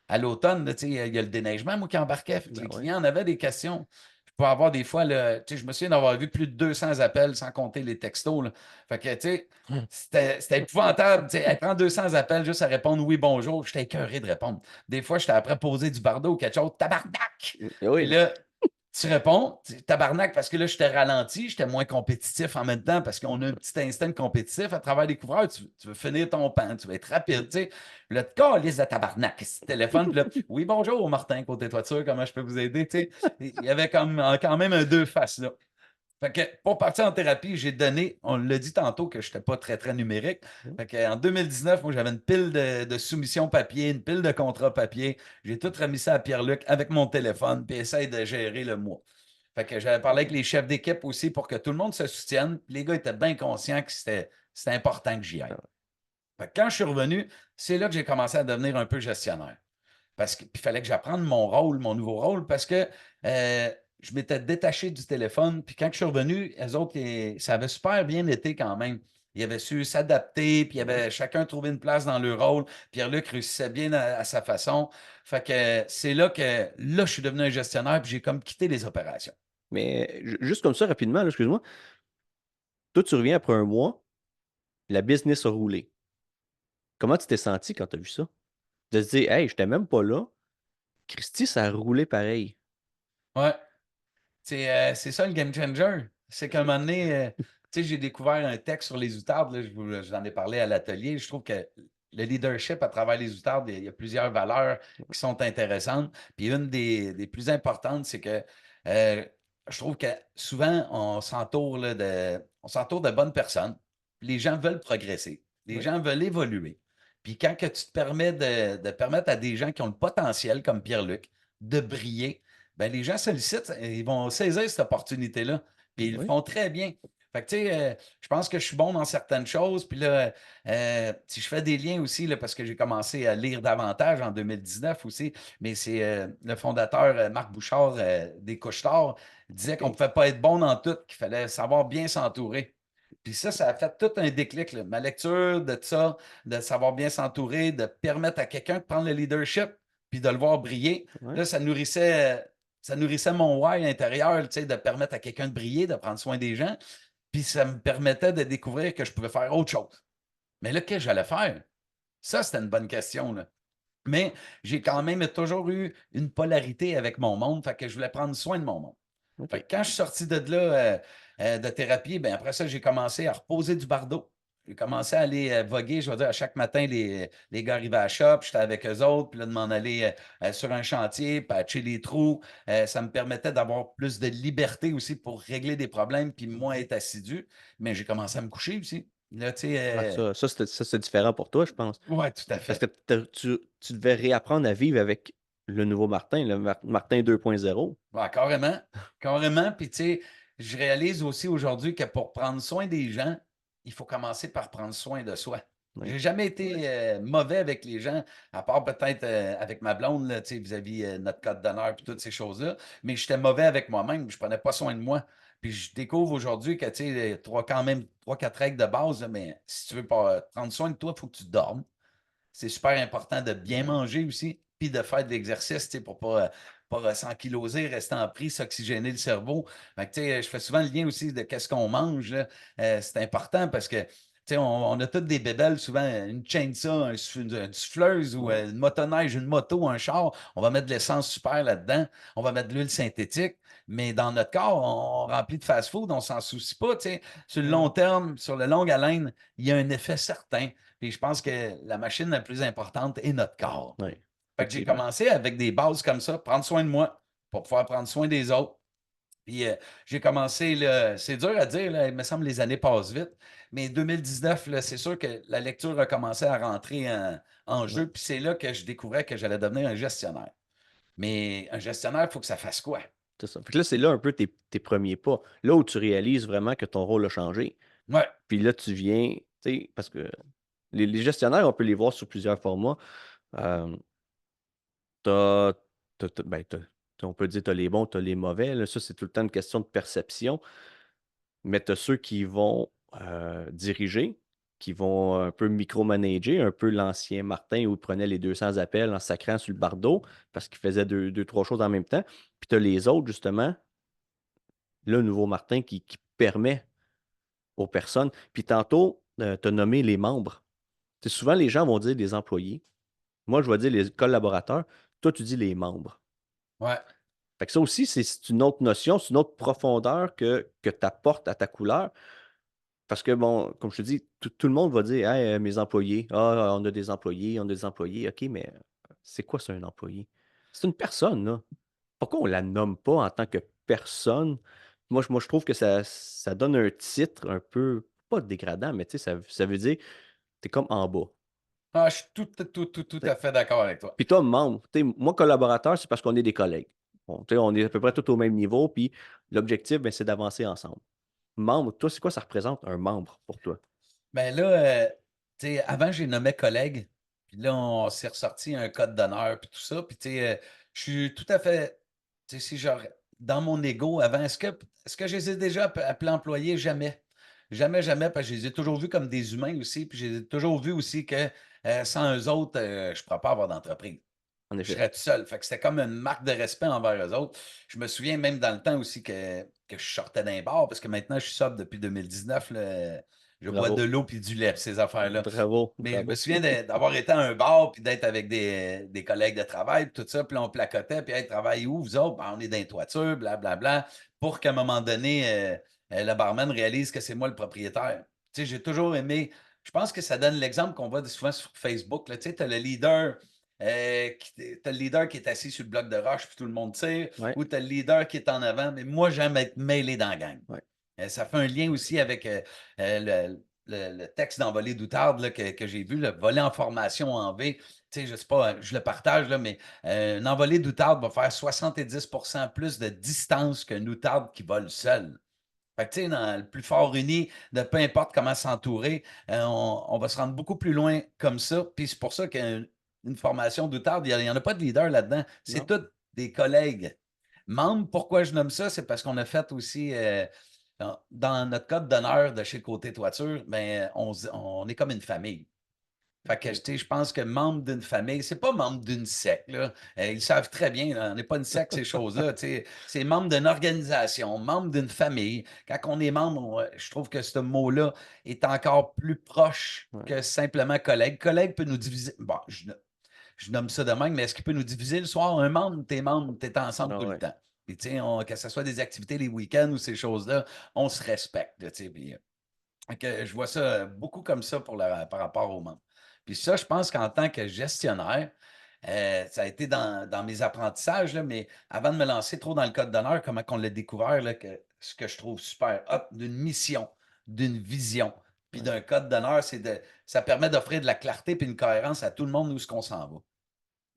À l'automne, là, il y a le déneigement, moi, qui embarquait. Fait que Ben les ouais. clients en avaient des questions. Je peux avoir des fois, là, je me souviens d'avoir vu plus de 200 appels sans compter les textos. Là. Fait que, c'était épouvantable. Elle prend 200 appels juste à répondre oui, bonjour. J'étais écœuré de répondre. Des fois, j'étais après poser du bardeau ou quelque chose. Tabarnak! Oui, Puis là. là, tu réponds, tabarnak, parce que là, j'étais ralenti, j'étais moins compétitif en même temps, parce qu'on a un petit instinct compétitif à travers les couvreurs. Tu veux finir ton pan, tu veux être rapide, tu sais. Là, tu calisses de tabarnak, ce téléphone. Puis là, oui, bonjour, Martin, côté toiture, comment je peux vous aider, tu sais. Il y avait comme, quand même un deux faces, là. Fait que pour partir en thérapie, j'ai donné, on l'a dit tantôt que je n'étais pas très, très numérique. Fait que, en 2019, moi, j'avais une pile de soumissions papier, une pile de contrats papier. J'ai tout remis ça à Pierre-Luc avec mon téléphone, puis essaye de gérer le mois. Fait que j'avais parlé avec les chefs d'équipe aussi pour que tout le monde se soutienne. Les gars étaient bien conscients que c'était important que j'y aille. Fait que quand je suis revenu, c'est là que j'ai commencé à devenir un peu gestionnaire. Parce qu'il fallait que j'apprenne mon rôle, mon nouveau rôle, parce que je m'étais détaché du téléphone. Puis quand je suis revenu, eux autres, ça avait super bien été quand même. Ils avaient su s'adapter, puis ils avaient chacun trouvé une place dans leur rôle. Pierre-Luc réussissait bien à sa façon. Fait que c'est là, je suis devenu un gestionnaire, puis j'ai comme quitté les opérations. Mais juste comme ça, rapidement, là, excuse-moi. Toi, tu reviens après un mois, la business a roulé. Comment tu t'es senti quand tu as vu ça? De se dire, hey, j'étais même pas là. Christy, ça a roulé pareil. Ouais. C'est ça le game changer. C'est qu'à un moment donné, tu sais, j'ai découvert un texte sur les outardes, là, je vous en ai parlé à l'atelier. Je trouve que le leadership à travers les outardes, il y a plusieurs valeurs qui sont intéressantes. Puis une des plus importantes, c'est que euh, je trouve que souvent, on s'entoure de bonnes personnes. Les gens veulent progresser. Les Oui, gens veulent évoluer. Puis quand que tu te permets de permettre à des gens qui ont le potentiel, comme Pierre-Luc, de briller, ben, les gens sollicitent, ils vont saisir cette opportunité-là. Puis ils le oui, font très bien. Fait que, tu sais, je pense que je suis bon dans certaines choses. Puis là, si je fais des liens aussi, là, parce que j'ai commencé à lire davantage en 2019 aussi, mais c'est le fondateur Marc Bouchard des Couche-Tard disait qu'on ne OK. pouvait pas être bon dans tout, qu'il fallait savoir bien s'entourer. Puis ça a fait tout un déclic, là. Ma lecture de ça, de savoir bien s'entourer, de permettre à quelqu'un de prendre le leadership, puis de le voir briller. Ouais, Là, ça nourrissait mon why intérieur, tu sais, de permettre à quelqu'un de briller, de prendre soin des gens. Puis ça me permettait de découvrir que je pouvais faire autre chose. Mais là, qu'est-ce que j'allais faire? Ça, c'était une bonne question, là. Mais j'ai quand même toujours eu une polarité avec mon monde, fait que je voulais prendre soin de mon monde. Fait OK. que quand je suis sorti de là, de thérapie, ben après ça, j'ai commencé à reposer du bardeau. J'ai commencé à aller voguer, je vais dire, à chaque matin, les gars arrivaient à la shop, j'étais avec eux autres, puis là, de m'en aller sur un chantier, patcher les trous. Ça me permettait d'avoir plus de liberté aussi pour régler des problèmes, puis moins être assidu. Mais j'ai commencé à me coucher aussi. Là, tu sais, Ah, c'est différent pour toi, je pense. ouais, tout à Parce que fait. tu devais réapprendre à vivre avec le nouveau Martin, le Martin 2.0. Ouais, carrément. Carrément. Puis, tu sais, je réalise aussi aujourd'hui que pour prendre soin des gens, il faut commencer par prendre soin de soi. Oui, J'ai jamais été mauvais avec les gens, à part peut-être avec ma blonde, là, tu sais, vis-à-vis notre code d'honneur et toutes ces choses-là. Mais j'étais mauvais avec moi-même. Je prenais pas soin de moi. Puis je découvre aujourd'hui que, tu sais, quand même trois, quatre règles de base, là, mais si tu veux pas prendre soin de toi, il faut que tu dormes. C'est super important de bien ouais, manger aussi, puis de faire de l'exercice, tu sais, pour pas s'ankyloser, rester en prise, s'oxygéner le cerveau. Fait que, tu sais, je fais souvent le lien aussi de qu'est-ce qu'on mange, là. C'est important parce que, tu sais, on a toutes des bébelles, souvent une chainsaw, une souffleuse ou ouais, une motoneige, une moto, un char. On va mettre de l'essence super là-dedans. On va mettre de l'huile synthétique. Mais dans notre corps, on remplit de fast-food, on s'en soucie pas, tu sais. Sur le long ouais, terme, sur le longue haleine, il y a un effet certain. Puis je pense que la machine la plus importante est notre corps. ouais, Fait que j'ai effectivement. commencé avec des bases comme ça, prendre soin de moi pour pouvoir prendre soin des autres. Puis j'ai commencé, là, c'est dur à dire, là, il me semble que les années passent vite, mais 2019, là, c'est sûr que la lecture a commencé à rentrer en Ouais, jeu, puis c'est là que je découvrais que j'allais devenir un gestionnaire. Mais un gestionnaire, il faut que ça fasse quoi? c'est ça. Fait que là, c'est là un peu tes premiers pas. Là où tu réalises vraiment que ton rôle a changé. Ouais, Puis là, tu viens, tu sais, parce que les gestionnaires, on peut les voir sous plusieurs formats. Hem, tu as ben, on peut dire tu as les bons, tu as les mauvais, là, ça, c'est tout le temps une question de perception. Mais tu as ceux qui vont, diriger, qui vont un peu micromanager, un peu l'ancien Martin où il prenait les 200 appels en sacrant sur le bardeau parce qu'il faisait deux, trois choses en même temps. Puis tu as les autres, justement, le nouveau Martin qui permet aux personnes. Puis tantôt, tu as nommé les membres. Tu sais, souvent, les gens vont dire les employés. Moi, je vais dire les collaborateurs. Toi, tu dis les membres. ouais. Fait que ça aussi, c'est une autre notion, c'est une autre profondeur que tu apportes à ta couleur. Parce que bon, comme je te dis, tout le monde va dire: «Hey, mes employés, ah, on a des employés, on a des employés». OK, mais c'est quoi ça, un employé? C'est une personne, là. Pourquoi on la nomme pas en tant que personne? Moi, je trouve que ça donne un titre un peu, pas dégradant, mais tu sais, ça veut dire, tu es comme en bas, Ah, je suis tout tu sais. à fait d'accord avec toi. Puis toi, membre, tu sais, moi, collaborateur, c'est parce qu'on est des collègues. Bon, tu sais, on est à peu près tous au même niveau, puis l'objectif, ben, c'est d'avancer ensemble. Membre, toi, c'est quoi ça représente un membre pour toi? Ben là, tu sais, avant, j'ai nommé collègue. Puis là, on s'est ressorti un code d'honneur, puis tout ça. Puis, tu sais, je suis tout à fait, tu sais, si genre, dans mon ego, avant, est-ce que je les ai déjà appelés employés? Jamais. Jamais, jamais, parce que je les ai toujours vus comme des humains aussi. Puis, je les ai toujours vus aussi que sans eux autres, je ne pourrais pas avoir d'entreprise. En Je effet. serais tout seul. Fait que c'était comme une marque de respect envers eux autres. Je me souviens même dans le temps aussi que je sortais d'un bar, parce que maintenant, je suis sobre depuis 2019, là. Je bois de Bravo. l'eau puis du lait, ces affaires-là. Bravo. Mais je me Bravo. souviens d'avoir été à un bar, puis d'être avec des collègues de travail, puis tout ça, puis là, on placotait, puis hey, travaille où, vous autres? Ben, on est dans les toitures, blablabla, pour qu'à un moment donné, le barman réalise que c'est moi le propriétaire. Tu sais, j'ai toujours aimé, je pense que ça donne l'exemple qu'on voit souvent sur Facebook, là, tu sais, tu as le leader. T'as le leader qui est assis sur le bloc de roche, puis tout le monde tire, Ouais, ou tu as le leader qui est en avant, mais moi, j'aime être mêlé dans la gang. ouais. Ça fait un lien aussi avec le texte d'Envolée d'Outarde là, que j'ai vu, le volet en formation en V. Tu sais, je sais pas, je le partage, là, mais un envolée d'Outarde va faire 70% plus de distance qu'un Outarde qui vole seul. Fait que, tu sais, dans le plus fort uni, de peu importe comment s'entourer, on va se rendre beaucoup plus loin comme ça. Puis c'est pour ça qu'une formation d'Outarde, il n'y en a pas de leader là-dedans. C'est Non. tous des collègues. Membres, pourquoi je nomme ça? C'est parce qu'on a fait aussi, dans notre code d'honneur de chez Côté Toiture, ben, on est comme une famille. Fait que, tu OK. sais, je pense que membre d'une famille, c'est pas membre d'une secte, là. Ils savent très bien, là, on n'est pas une secte, ces choses-là. Tu sais, c'est membre d'une organisation, membre d'une famille. Quand on est membre, je trouve que ce mot-là est encore plus proche Ouais. que simplement collègue. Collègue peut nous diviser. Bon, je nomme ça de même, mais est-ce qu'il peut nous diviser le soir? Un membre, t'es ensemble Ah tout le ouais. temps. Puis, tu sais, que ce soit des activités les week-ends ou ces choses-là, on se respecte, là, tu sais. Puis, fait que je vois ça beaucoup comme ça par rapport aux membres. Puis ça, je pense qu'en tant que gestionnaire, ça a été dans mes apprentissages, là, mais avant de me lancer trop dans le code d'honneur, comment on l'a découvert, là, ce que je trouve super hot, d'une mission, d'une vision, puis Ouais. d'un code d'honneur, ça permet d'offrir de la clarté et une cohérence à tout le monde où ce qu'on s'en va.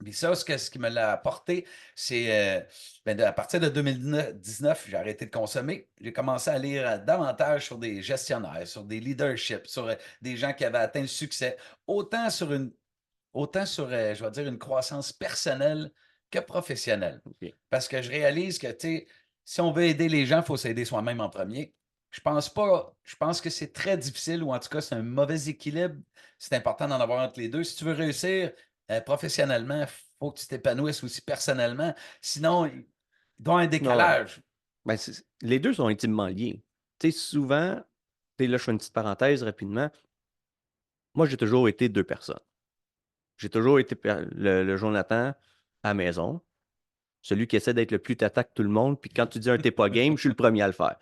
Puis ça, ce qui me l'a apporté, c'est à partir de 2019, j'ai arrêté de consommer. J'ai commencé à lire davantage sur des gestionnaires, sur des leaderships, sur des gens qui avaient atteint le succès, autant sur, je vais dire, une croissance personnelle que professionnelle. OK. Parce que je réalise que, tu sais, si on veut aider les gens, il faut s'aider soi-même en premier. Je pense pas, je pense que c'est très difficile, ou en tout cas, c'est un mauvais équilibre. C'est important d'en avoir entre les deux. Si tu veux réussir professionnellement, il faut que tu t'épanouisses aussi personnellement. Sinon, il doit y avoir un Ah ouais. décalage. Ben, les deux sont intimement liés. Tu sais, souvent, tu sais, là, je fais une petite parenthèse rapidement. Moi, j'ai toujours été deux personnes. J'ai toujours été le Jonathan à la maison, celui qui essaie d'être le plus tata que tout le monde, puis quand tu dis un t'es pas game, je suis le premier à le faire.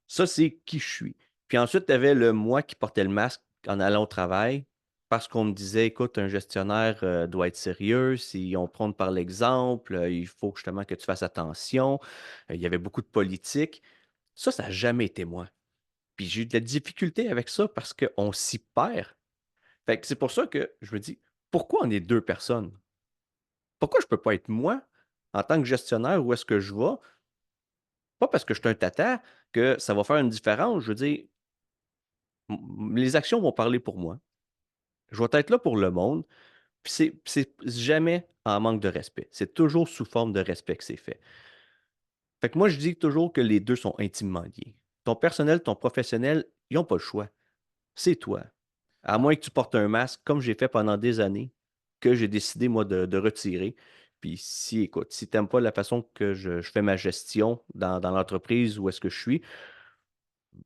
Ça, c'est qui je suis. Puis ensuite, tu avais le moi qui portait le masque en allant au travail parce qu'on me disait, écoute, un gestionnaire doit être sérieux, si on prône par l'exemple, il faut justement que tu fasses attention. Il y avait beaucoup de politique. Ça n'a jamais été moi. Puis j'ai eu de la difficulté avec ça parce qu'on s'y perd. Fait que c'est pour ça que je me dis, pourquoi on est deux personnes? Pourquoi je peux pas être moi en tant que gestionnaire où est-ce que je vais? Pas parce que je suis un tata que ça va faire une différence. Je veux dire, les actions vont parler pour moi. Je vais être là pour le monde. Puis c'est jamais en manque de respect. C'est toujours sous forme de respect que c'est fait. Fait que moi, je dis toujours que les deux sont intimement liés. Ton personnel, ton professionnel, ils n'ont pas le choix. C'est toi. À moins que tu portes un masque, comme j'ai fait pendant des années, que j'ai décidé, moi, de retirer. Puis si, écoute, si tu n'aimes pas la façon que je fais ma gestion dans l'entreprise où est-ce que je suis,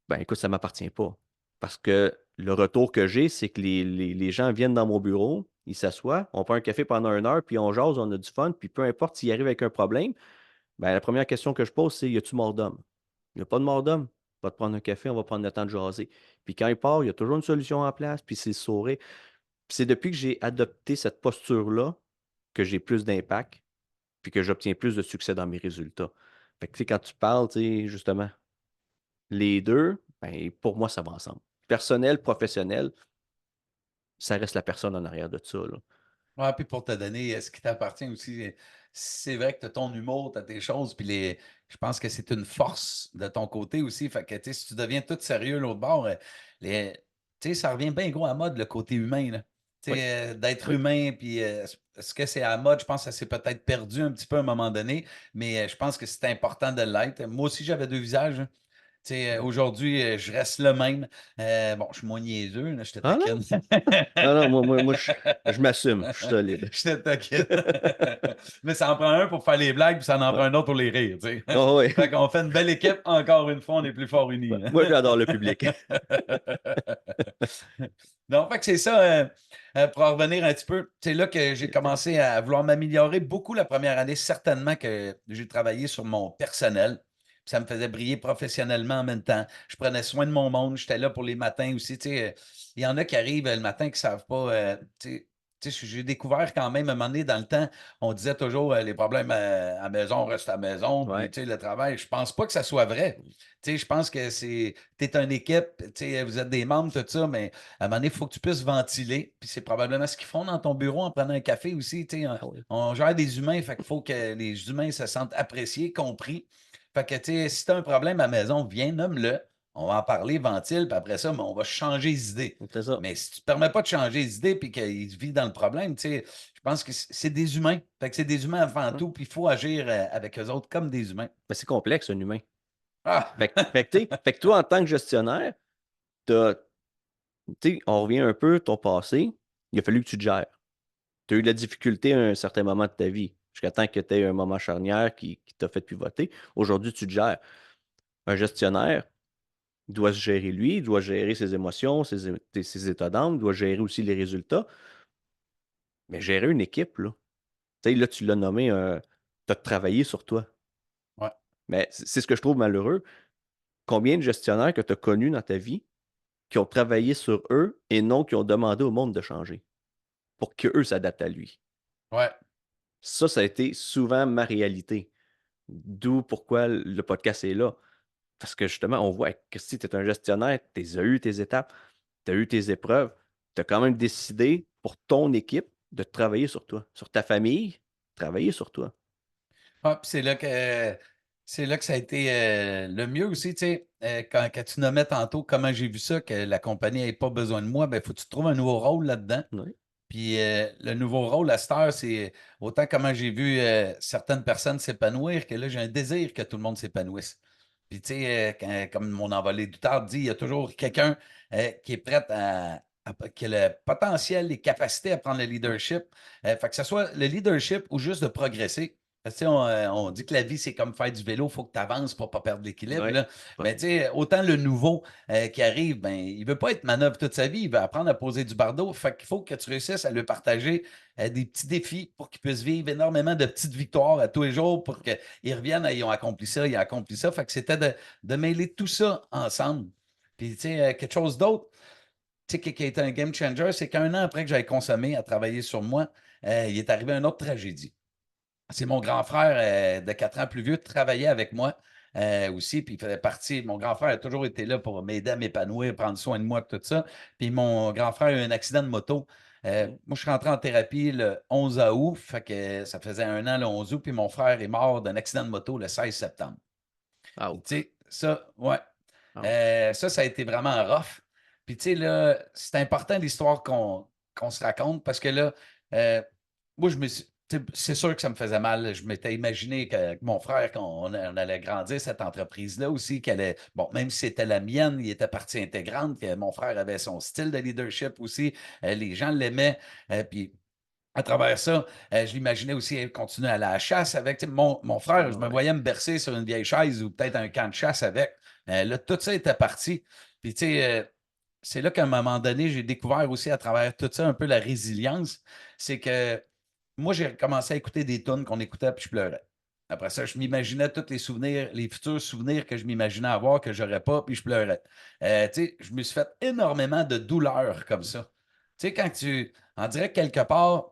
ben écoute, ça ne m'appartient pas. Parce que le retour que j'ai, c'est que les gens viennent dans mon bureau, ils s'assoient, on prend un café pendant une heure, puis on jase, on a du fun, puis peu importe s'il arrive avec un problème, ben la première question que je pose, c'est: y a-tu mort d'homme? Il n'y a pas de mort d'homme. Va te prendre un café, on va prendre le temps de jaser. Puis quand il part, il y a toujours une solution en place, puis c'est le sourire. Puis c'est depuis que j'ai adopté cette posture-là que j'ai plus d'impact, puis que j'obtiens plus de succès dans mes résultats. Fait que, tu sais, quand tu parles, tu sais, justement, les deux, ben, pour moi, ça va ensemble. Personnel, professionnel, ça reste la personne en arrière de ça, là. Ouais, puis pour te donner ce qui t'appartient aussi, c'est vrai que tu as ton humour, tu as tes choses, puis je pense que c'est une force de ton côté aussi. Fait que, tu sais, si tu deviens tout sérieux l'autre bord, les, tu sais, ça revient bien gros à mode, le côté humain, là. Tu Oui, sais, d'être oui, humain, puis est-ce que c'est à la mode? Je pense que ça s'est peut-être perdu un petit peu à un moment donné, mais je pense que c'est important de l'être. Moi aussi, j'avais deux visages, hein. Aujourd'hui, je reste le même. Bon, je suis moins niaiseux, là, je te Ah non? taquine. Non, non, moi je m'assume, je suis solide. Je te taquine. Mais ça en prend un pour faire les blagues, puis ça en Ouais. prend un autre pour les rires, tu sais. Oh, oui. Fait qu'on fait une belle équipe. Encore une fois, on est plus fort unis. Moi, j'adore le public. Non, fait que c'est ça. Pour en revenir un petit peu, c'est là que j'ai commencé à vouloir m'améliorer beaucoup la première année. Certainement que j'ai travaillé sur mon personnel. Puis ça me faisait briller professionnellement en même temps. Je prenais soin de mon monde. J'étais là pour les matins aussi. Il y en a qui arrivent le matin qui ne savent pas. J'ai découvert quand même, à un moment donné, dans le temps, on disait toujours les problèmes à la maison restent à la maison. Puis Ouais. le travail, je pense pas que ça soit vrai. Je pense que tu es une équipe, vous êtes des membres, tout ça, mais à un moment donné, il faut que tu puisses ventiler. Puis c'est probablement ce qu'ils font dans ton bureau en prenant un café aussi. Ah oui. On gère des humains, fait qu'il faut que les humains se sentent appréciés, compris. Fait que, si tu as un problème à la maison, viens, nomme-le. On va en parler, ventile, puis après ça, on va changer les idées. C'est ça. Mais si tu ne permets pas de changer les idées puis qu'ils vivent dans le problème, je pense que c'est des humains. Fait que c'est des humains avant Hein? tout, puis il faut agir avec eux autres comme des humains. Mais c'est complexe, un humain. Ah! Fait que toi, en tant que gestionnaire, t'as, on revient un peu ton passé, il a fallu que tu te gères. Tu as eu de la difficulté à un certain moment de ta vie, jusqu'à temps que tu aies un moment charnière qui t'a fait pivoter. Aujourd'hui, tu te gères. Un gestionnaire doit se gérer lui, il doit gérer ses émotions, ses états d'âme, il doit gérer aussi les résultats. Mais gérer une équipe, là, là, tu l'as nommé, tu as travaillé sur toi. Ouais. Mais c'est ce que je trouve malheureux. Combien de gestionnaires que tu as connus dans ta vie qui ont travaillé sur eux et non qui ont demandé au monde de changer pour qu'eux s'adaptent à lui? Ouais. Ça a été souvent ma réalité. D'où pourquoi le podcast est là. Parce que justement, on voit que si tu es un gestionnaire, tu as eu tes étapes, tu as eu tes épreuves, tu as quand même décidé pour ton équipe de travailler sur toi, sur ta famille, travailler sur toi. Ah, puis c'est là que ça a été le mieux aussi, quand tu nommais tantôt comment j'ai vu ça, que la compagnie n'avait pas besoin de moi, ben, il faut que tu trouves un nouveau rôle là-dedans. Oui. Puis le nouveau rôle à cette heure, c'est autant comment j'ai vu certaines personnes s'épanouir que là, j'ai un désir que tout le monde s'épanouisse. Puis tu sais, comme mon envolé du tard dit, il y a toujours quelqu'un qui est prêt qui a le potentiel, les capacités à prendre le Ouais. leadership. Fait que ce soit le leadership ou juste de progresser. Parce que, tu sais, on dit que la vie, c'est comme faire du vélo, il faut que tu avances pour ne pas perdre l'équilibre, Ouais. là. Mais tu sais, autant le nouveau qui arrive, ben, il ne veut pas être manœuvre toute sa vie, il veut apprendre à poser du bardeau. Fait qu'il faut que tu réussisses à lui partager des petits défis pour qu'il puisse vivre énormément de petites victoires à tous les jours pour qu'ils reviennent, ils ont accompli ça, ils ont accompli ça. Fait que c'était de mêler tout ça ensemble. Puis, tu sais, quelque chose d'autre, tu sais, qui a été un game changer, c'est qu'un an après que j'avais consommé à travailler sur moi, il est arrivé une autre tragédie. C'est mon grand frère de 4 ans plus vieux, travaillait avec moi aussi, puis il faisait partie. Mon grand frère a toujours été là pour m'aider à m'épanouir, prendre soin de moi, tout ça. Puis mon grand frère a eu un accident de moto. OK. Moi, je suis rentré en thérapie le 11 août, fait que ça faisait un an le 11 août, puis mon frère est mort d'un accident de moto le 16 septembre. Puis, tu Ouch. sais, ça, ouais. Ouch. Ça a été vraiment rough. Puis, tu sais, là, c'est important l'histoire qu'on se raconte parce que là, euh, moi, c'est sûr que ça me faisait mal. Je m'étais imaginé qu'avec mon frère, on allait grandir cette entreprise-là aussi, bon, même si c'était la mienne, il était partie intégrante, que mon frère avait son style de leadership aussi, les gens l'aimaient, puis à travers ça, je l'imaginais aussi continuer à aller à la chasse avec. Tu sais, mon frère, je Ah me ouais. voyais me bercer sur une vieille chaise ou peut-être un camp de chasse avec. Là, tout ça était parti. Puis, tu sais, c'est là qu'à un moment donné, j'ai découvert aussi à travers tout ça un peu la résilience. C'est que moi, j'ai commencé à écouter des tunes qu'on écoutait, puis je pleurais. Après ça, je m'imaginais tous les souvenirs, les futurs souvenirs que je m'imaginais avoir, que je n'aurais pas, puis je pleurais. Tu sais, je me suis fait énormément de douleurs comme ça. Tu sais, quand en dirait quelque part,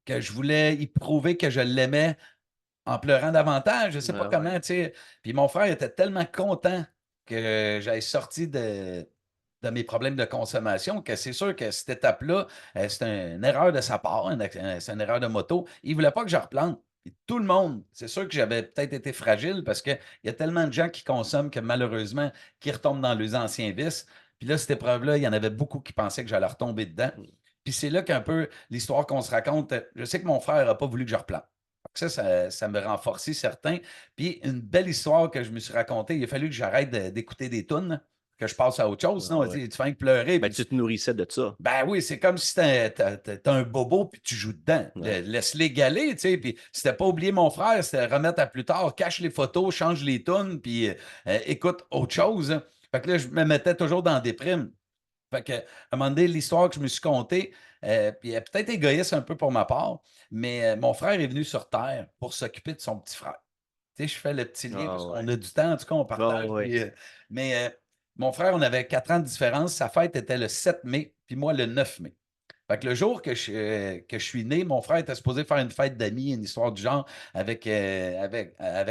que je voulais y prouver que je l'aimais en pleurant davantage. Je ne sais pas Ah ouais. comment, tu sais. Puis mon frère était tellement content que j'aille sorti de mes problèmes de consommation que c'est sûr que cette étape-là, c'était une erreur de sa part, c'est une erreur de moto. Il ne voulait pas que je replante. Puis tout le monde, c'est sûr que j'avais peut-être été fragile parce qu'il y a tellement de gens qui consomment que malheureusement, qui retombent dans leurs anciens vices. Puis là, cette épreuve-là, il y en avait beaucoup qui pensaient que j'allais retomber dedans. Mm. Puis c'est là qu'un peu l'histoire qu'on se raconte. Je sais que mon frère n'a pas voulu que je replante. Ça me renforçait certains. Puis une belle histoire que je me suis racontée, il a fallu que j'arrête d'écouter des tunes, que je passe à autre chose. Ah Sinon, ouais. tu fais que pleurer. Ben, Puis, tu te nourrissais de ça. ben oui, c'est comme si t'as un bobo puis tu joues dedans. Ouais. Laisse-les galer, tu sais. Puis c'était pas oublier mon frère, c'était remettre à plus tard, cache les photos, change les tunes, puis écoute autre chose, hein. Fait que là, je me mettais toujours dans la déprime. Fait que, à un moment donné, l'histoire que je me suis contée, puis elle est peut-être égoïste un peu pour ma part, mais mon frère est venu sur Terre pour s'occuper de son petit frère. Tu sais, je fais le petit lien Ah parce ouais. qu'on a du temps, en tout cas, on Ah partage. ouais. Mais mon frère, on avait 4 ans de différence. Sa fête était le 7 mai, puis moi le 9 mai. Fait que le jour que je suis né, mon frère était supposé faire une fête d'amis, une histoire du genre avec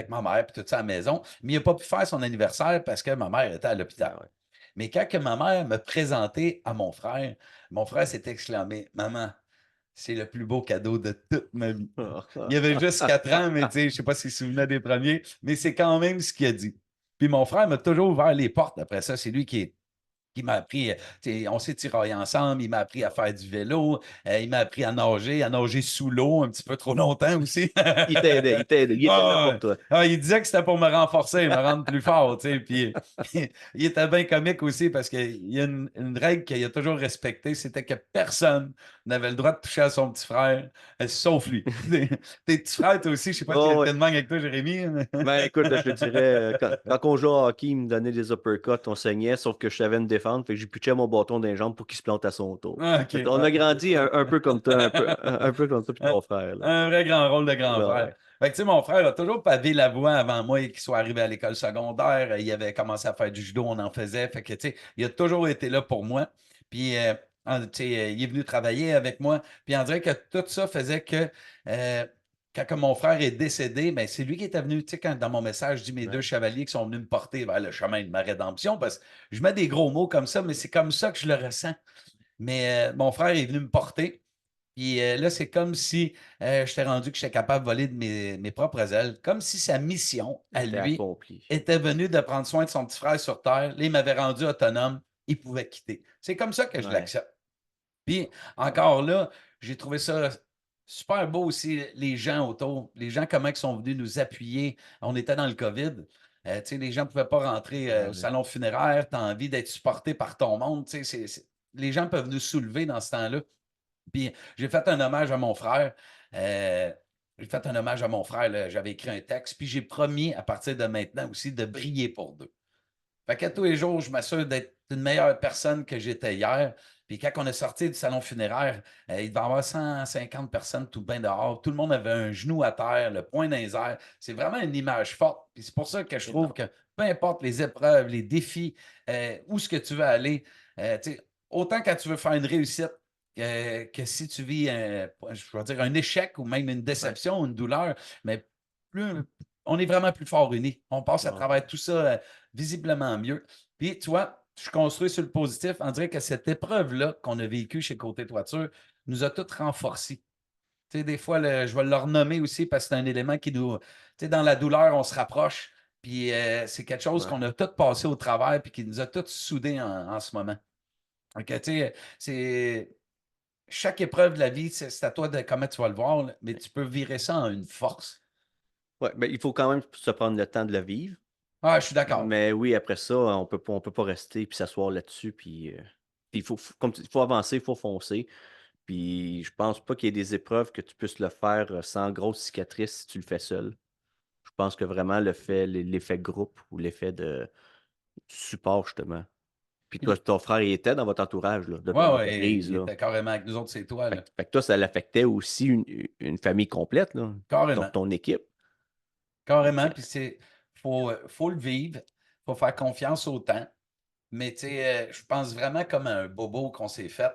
ma mère, puis tout ça à la maison. Mais il n'a pas pu faire son anniversaire parce que ma mère était à l'hôpital. Ah ouais. Mais quand que ma mère me présentait à mon frère s'est exclamé: «Maman, c'est le plus beau cadeau de toute ma vie.» Il avait juste 4 ans, mais tu sais, je sais pas s'il se souvenait des premiers, mais c'est quand même ce qu'il a dit. Puis mon frère m'a toujours ouvert les portes après ça. C'est lui qui m'a appris, on s'est tiraillés ensemble, il m'a appris à faire du vélo, il m'a appris à nager sous l'eau un petit peu trop longtemps aussi. Il t'aidait, il t'aidait. Il était là Ah, pour toi. il disait que c'était pour me renforcer, me rendre plus fort, tu sais. Puis il était bien comique aussi parce qu'il y a une règle qu'il a toujours respectée, c'était que personne n'avait le droit de toucher à son petit frère, sauf lui. Tes petits frères, toi aussi, je sais pas si Oh, c'était ouais. de même avec toi, Jérémy. Ben écoute, je te dirais, quand on jouait au hockey, il me donnait des uppercuts, on saignait, sauf que je savais me défendre, fait que j'ai pitché mon bâton dans les jambes pour qu'il se plante à son tour. Ah, OK. Fait qu'on a grandi un peu comme toi, un peu comme toi puis Un, ton frère, là. un vrai grand rôle de grand Ah frère. ouais. Fait que, tu sais, mon frère a toujours pavé la voie avant moi et qu'il soit arrivé à l'école secondaire. Il avait commencé à faire du judo, on en faisait. Fait que, tu sais, il a toujours été là pour moi. Puis, tu sais, il est venu travailler avec moi. Puis, on dirait que tout ça faisait que euh, quand que mon frère est décédé, ben, c'est lui qui était venu, tu sais, quand dans mon message, je dis mes deux Ouais. chevaliers qui sont venus me porter vers le chemin de ma rédemption, parce que je mets des gros mots comme ça, mais c'est comme ça que je le ressens. Mais mon frère est venu me porter. Puis là, c'est comme si je t'ai rendu que j'étais capable de voler de mes propres ailes, comme si sa mission, à C'était lui, accompli. était venue de prendre soin de son petit frère sur Terre. Là, il m'avait rendu autonome, il pouvait quitter. C'est comme ça que je Ouais. l'accepte. Puis encore là, j'ai trouvé ça super beau aussi, les gens autour, les gens comment ils sont venus nous appuyer. On était dans le COVID. Tu sais, les gens ne pouvaient pas rentrer Ah au ouais. salon funéraire. Tu as envie d'être supporté par ton monde. Tu sais, les gens peuvent nous soulever dans ce temps-là. Puis j'ai fait un hommage à mon frère. Euh, j'ai fait un hommage à mon frère, là. J'avais écrit un texte, puis j'ai promis à partir de maintenant aussi de briller pour deux. Fait qu'à tous les jours, je m'assure d'être une meilleure personne que j'étais hier. Puis quand on est sorti du salon funéraire, il devait y avoir 150 personnes tout bien dehors. Tout le monde avait un genou à terre, le poing dans les airs. C'est vraiment une image forte. Puis c'est pour ça que je trouve Énorme. que peu importe les épreuves, les défis, où ce que tu veux aller, tu sais, autant quand tu veux faire une réussite, que si tu vis, je vais dire, un échec ou même une Ouais. déception, une douleur, mais plus, on est vraiment plus fort unis. On passe à Ah travers ouais. tout ça visiblement mieux. Puis, tu vois, je construis sur le positif. On dirait que cette épreuve-là qu'on a vécue chez Côté Toiture nous a toutes renforcés. Tu sais, des fois, je vais le renommer aussi parce que c'est un élément qui nous. Tu sais, dans la douleur, on se rapproche. Puis c'est quelque chose Ouais. qu'on a tout passé au travers puis qui nous a tous soudés en ce moment. Donc, tu sais, c'est. Chaque épreuve de la vie, c'est à toi de comment tu vas le voir, là, mais tu peux virer ça en une force. Ouais, ben, il faut quand même se prendre le temps de le vivre. Ah, je suis d'accord. Mais oui, après ça, on peut pas rester puis s'asseoir là-dessus. Puis il faut avancer, il faut foncer. Puis je pense pas qu'il y ait des épreuves que tu puisses le faire sans grosse cicatrice si tu le fais seul. Je pense que vraiment l'effet groupe ou l'effet de support, justement. Puis toi, ton frère, il était dans votre entourage, là, Ouais, dans votre ouais, église, il là. était carrément avec nous autres, c'est toi, là. Fait que toi, ça l'affectait aussi une famille complète, là, Carrément. ton équipe. Fait Carrément. que, Puis faut le vivre. Faut faire confiance au temps. Mais tu sais, je pense vraiment comme un bobo qu'on s'est fait.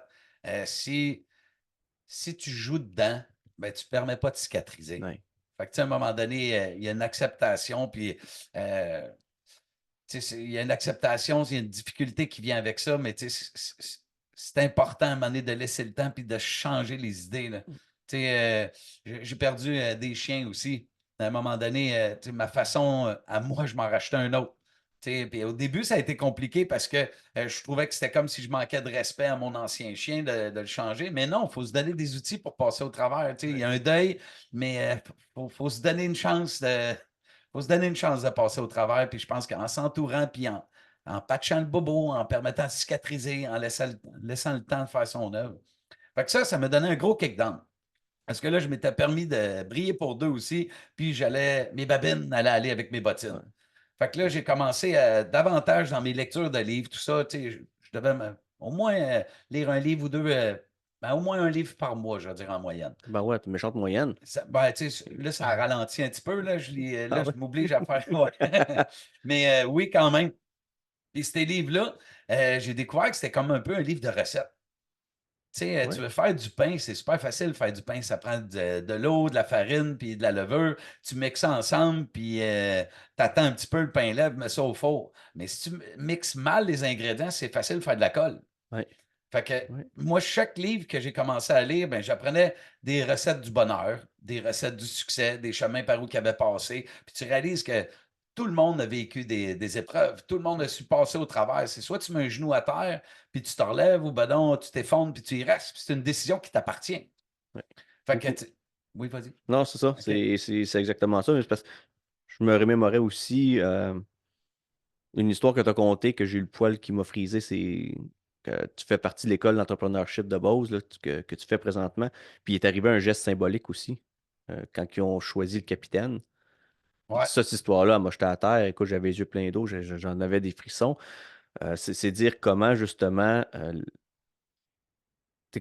Si tu joues dedans, ben, tu ne permets pas de cicatriser. ouais. Fait que, tu sais, à un moment donné, il y a une acceptation, puis tu sais, il y a une acceptation, il y a une difficulté qui vient avec ça, mais tu sais, c'est important à un moment donné de laisser le temps puis de changer les idées, là. Tu sais, j'ai perdu des chiens aussi. À un moment donné, tu sais, ma façon, à moi, je m'en rachetais un autre. Puis au début, ça a été compliqué parce que je trouvais que c'était comme si je manquais de respect à mon ancien chien de le changer. Mais non, il faut se donner des outils pour passer au travers. Il y a un deuil, mais il faut se donner une chance faut se donner une chance de passer au travers. Puis je pense qu'en s'entourant, puis en patchant le bobo, en permettant de cicatriser, en laissant le temps de faire son œuvre. Fait que ça m'a donné un gros kick-down. Parce que là, je m'étais permis de briller pour deux aussi, puis mes babines allaient aller avec mes bottines. Ouais. Fait que là, j'ai commencé davantage dans mes lectures de livres, tout ça. Je devais au moins lire un livre ou deux, au moins un livre par mois, je veux dire, en moyenne. Ben ouais, t'as une méchante moyenne. Là, ça a ralenti un petit peu. Là, Ah là, je ouais? m'oblige à faire. Ouais. Mais oui, quand même. Puis ces livres-là, j'ai découvert que c'était comme un peu un livre de recettes. Tu Ouais, veux faire du pain, c'est super facile de faire du pain. Ça prend de l'eau, de la farine, puis de la levure. Tu mixes ça ensemble, puis tu attends un petit peu le pain lève, mets ça au four. Mais si tu mixes mal les ingrédients, c'est facile de faire de la colle. ouais, Fait que ouais. moi, chaque livre que j'ai commencé à lire, ben, j'apprenais des recettes du bonheur, des recettes du succès, des chemins par où qu'ils avaient passé. Puis tu réalises que tout le monde a vécu des épreuves. Tout le monde a su passer au travers. C'est soit tu mets un genou à terre, puis tu te relèves, ou ben non, tu t'effondres, puis tu y restes. Puis c'est une décision qui t'appartient. Ouais. Fait que Ou- oui, vas-y. Non, c'est ça. OK. C'est exactement ça. Mais c'est parce que je me remémorais aussi une histoire que tu as contée que j'ai eu le poil qui m'a frisé. C'est que tu fais partie de l'école d'entrepreneurship de Bose là, que tu fais présentement. Puis il est arrivé un geste symbolique aussi quand ils ont choisi le capitaine. Puis Ouais. ça, cette histoire-là, moi, j'étais à terre. Écoute, j'avais les yeux pleins d'eau. J'en avais des frissons. C'est dire comment, justement,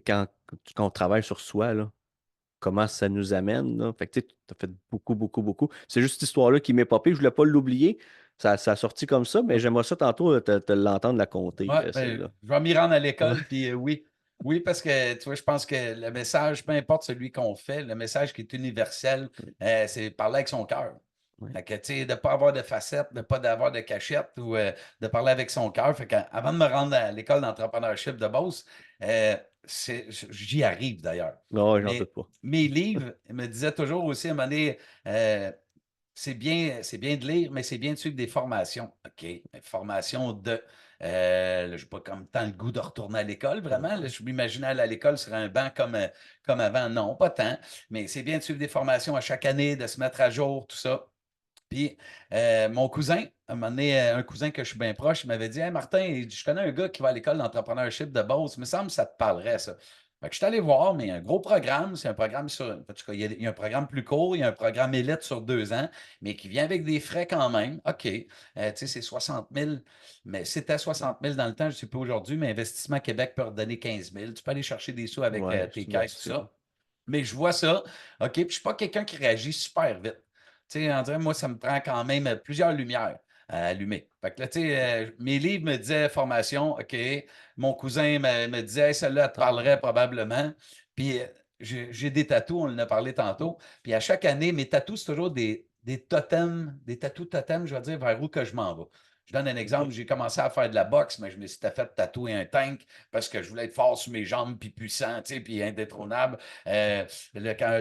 quand on travaille sur soi, là, comment ça nous amène. Là. Fait que tu as fait beaucoup, beaucoup, beaucoup. C'est juste cette histoire-là qui m'est popée. Je voulais pas l'oublier. Ça a sorti comme ça, mais j'aimerais ça tantôt te l'entendre la compter, Ouais, ben, celle-là. je vais m'y rendre à Ouais, l'école, puis oui. Oui, parce que tu vois, je pense que le message, peu importe celui qu'on fait, le message qui est universel, c'est parler avec son cœur. ouais, Fait que, tu sais, de ne pas avoir de facettes, de ne pas avoir de cachette ou de parler avec son cœur. Fait qu'avant de me rendre à l'école d'entrepreneurship de Beauce, j'y arrive d'ailleurs. non, ouais, j'en doute Mais pas. mes livres me disaient toujours aussi à un moment donné, c'est bien de lire, mais c'est bien de suivre des formations. OK, mais formation de. Là, je n'ai pas comme tant le goût de retourner à l'école, vraiment. Là, Ouais, je m'imaginais aller à l'école sur un banc comme avant. Non, pas tant. Mais c'est bien de suivre des formations à chaque année, de se mettre à jour, tout ça. Puis mon cousin, à un moment donné, un cousin que je suis bien proche, il m'avait dit: Hey Martin, je connais un gars qui va à l'école d'entrepreneurship de Beauce. Il me semble que ça te parlerait, ça. Fait que je suis allé voir, mais il y a un gros programme. C'est un programme sur. En tout cas, il y a un programme plus court, il y a un programme élite sur 2 ans, mais qui vient avec des frais quand même. OK. Tu sais, c'est 60 000, mais c'était 60 000 dans le temps, je ne sais pas aujourd'hui, mais Investissement Québec peut redonner 15 000. Tu peux aller chercher des sous avec ouais, tes c'est une bonne caisses, tout discussion. ça. Mais je vois ça. OK. Puis je ne suis pas quelqu'un qui réagit super vite. Tu sais, on dirait, moi, ça me prend quand même plusieurs lumières à allumer. Fait que là, tu sais, mes livres me disaient formation, OK. Mon cousin me disait, hey, celle-là, elle te parlerait probablement. Puis j'ai des tatous, on en a parlé tantôt. Puis à chaque année, mes tatous, c'est toujours des totems, des tatous totems, je veux dire, vers où que je m'en vais. Je donne un exemple, OK. j'ai commencé à faire de la boxe, mais je me suis fait tatouer un tank parce que je voulais être fort sur mes jambes, puis puissant, tu sais, puis indétrônable.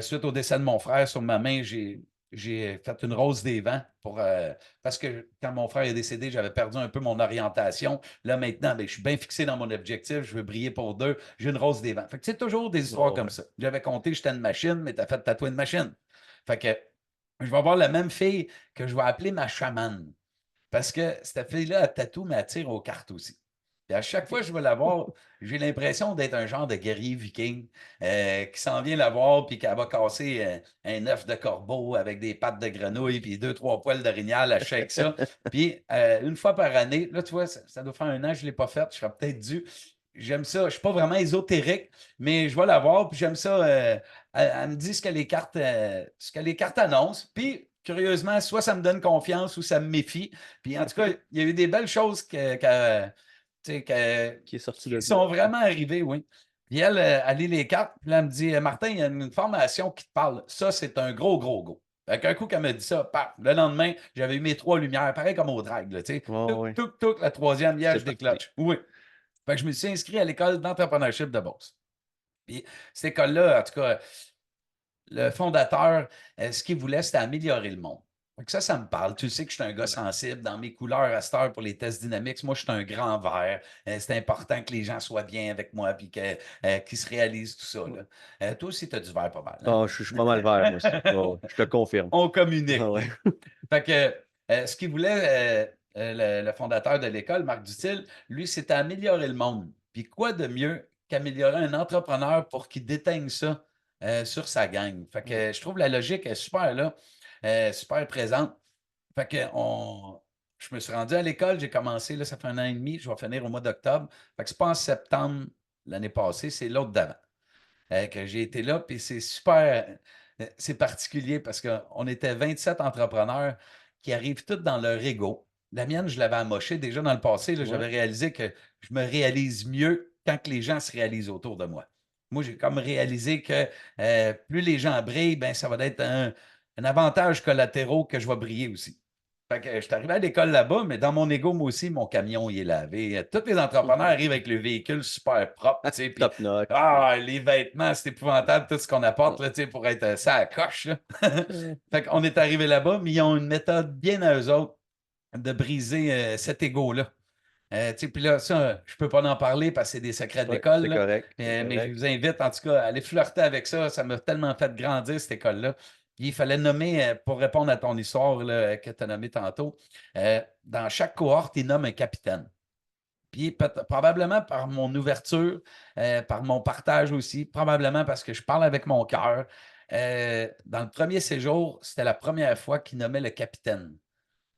Suite au décès de mon frère, sur ma main, j'ai fait une rose des vents parce que quand mon frère est décédé, j'avais perdu un peu mon orientation. Là, maintenant, ben, je suis bien fixé dans mon objectif. Je veux briller pour deux. J'ai une rose des vents. Fait que c'est toujours des histoires Oh, comme ouais. ça. J'avais compté, j'étais une machine, mais tu as fait tatouer une machine. Fait que je vais avoir la même fille que je vais appeler ma chamane. Parce que cette fille-là, elle tatoue, mais elle tire aux cartes aussi. Et à chaque fois OK. que je vais la voir, j'ai l'impression d'être un genre de guerrier viking qui s'en vient la voir puis qu'elle va casser un œuf de corbeau avec des pattes de grenouille puis deux, trois poils d'orignal, elle shake ça. Puis une fois par année, là, tu vois, ça doit faire un an que je ne l'ai pas fait, je serais peut-être dû. J'aime ça. Je ne suis pas vraiment ésotérique, mais je vais la voir, puis j'aime ça. Elle me dit ce que les cartes annoncent. Puis, curieusement, soit ça me donne confiance ou ça me méfie. Puis, en tout cas, il y a eu des belles choses tu sais, Qui est sorti de qui là. sont vraiment arrivées, oui. Puis elle, elle lit les cartes, puis là, elle me dit: Martin, il y a une formation qui te parle. Ça, c'est un gros, gros go. Fait qu'un coup qu'elle me dit ça, paf, le lendemain, j'avais eu mes 3 lumières, pareil comme au drag, là, tu sais. Ouais, Touc, ouais. touc, touc, la troisième, C'est liège des parti. clutches. Oui. Fait que je me suis inscrit à l'école d'entrepreneurship de Beauce. Puis cette école-là, en tout cas, le fondateur, ce qu'il voulait, c'était améliorer le monde. Fait que ça me parle. Tu sais que je suis un gars Ouais. sensible. Dans mes couleurs à cette heure pour les tests dynamiques, moi, je suis un grand vert. C'est important que les gens soient bien avec moi puis qu'ils se réalisent tout ça, Ouais. là. Toi aussi, tu as du vert pas mal, Ah, je suis pas mal vert, moi aussi. Ouais, ouais, je te confirme. On Ah communique. ouais. Fait que ce qu'il voulait, le fondateur de l'école, Marc Dutil, lui, c'était améliorer le monde. Puis quoi de mieux qu'améliorer un entrepreneur pour qu'il déteigne ça sur sa gang? Fait que Ouais. je trouve la logique est super là, super présente. Fait que je me suis rendu à l'école, j'ai commencé, là, ça fait 1 an et demi, je vais finir au mois d'octobre. Fait que c'est pas en septembre l'année passée, c'est l'autre d'avant que j'ai été là. Puis c'est super, c'est particulier parce qu'on était 27 entrepreneurs qui arrivent tous dans leur ego. La mienne, je l'avais amochée déjà dans le passé. Ouais. J'avais réalisé que je me réalise mieux quand que les gens se réalisent autour de moi. Moi, j'ai comme réalisé que plus les gens brillent, ben, ça va être un avantage collatéraux que je vais briller aussi. Fait que je suis arrivé à l'école là-bas, mais dans mon ego, moi aussi, mon camion, il est lavé. Tous les entrepreneurs arrivent avec le véhicule super propre, tu sais, puis Top notch. les vêtements, c'est épouvantable, tout ce qu'on apporte, là, tu sais, pour être ça à coche, là. Ouais. Fait qu'on est arrivé là-bas, mais ils ont une méthode bien à eux autres de briser cet ego-là. Tu sais, puis là, ça, je peux pas en parler parce que c'est des secrets de Ouais, l'école, c'est là. correct. C'est Mais je correct. vous invite, en tout cas, à aller flirter avec ça. Ça m'a tellement fait grandir, cette école-là. Puis il fallait nommer, pour répondre à ton histoire là, que tu as nommée tantôt, dans chaque cohorte, il nomme un capitaine. Puis probablement par mon ouverture, par mon partage aussi, probablement parce que je parle avec mon cœur. Dans le premier séjour, c'était la première fois qu'il nommait le capitaine.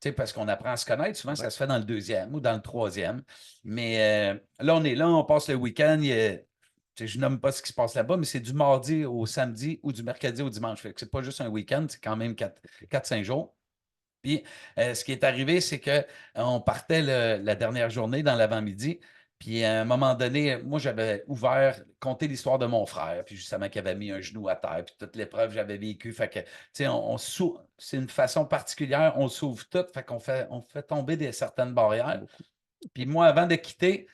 Tu sais, parce qu'on apprend à se connaître, souvent Ouais. ça se fait dans le deuxième ou dans le troisième. Mais là, on est là, on passe le week-end. Tu sais, je nomme pas ce qui se passe là-bas, mais c'est du mardi au samedi ou du mercredi au dimanche. Fait que c'est pas juste un week-end, c'est quand même 4-5 jours. Puis, ce qui est arrivé, c'est qu'on partait la dernière journée dans l'avant-midi. Puis, à un moment donné, moi, j'avais ouvert, conté l'histoire de mon frère, puis justement, qui avait mis un genou à terre, puis toute l'épreuve que j'avais vécue. Fait que, tu sais, c'est une façon particulière, on s'ouvre tout, fait qu'on fait tomber certaines barrières. Beaucoup. Puis moi, avant de quitter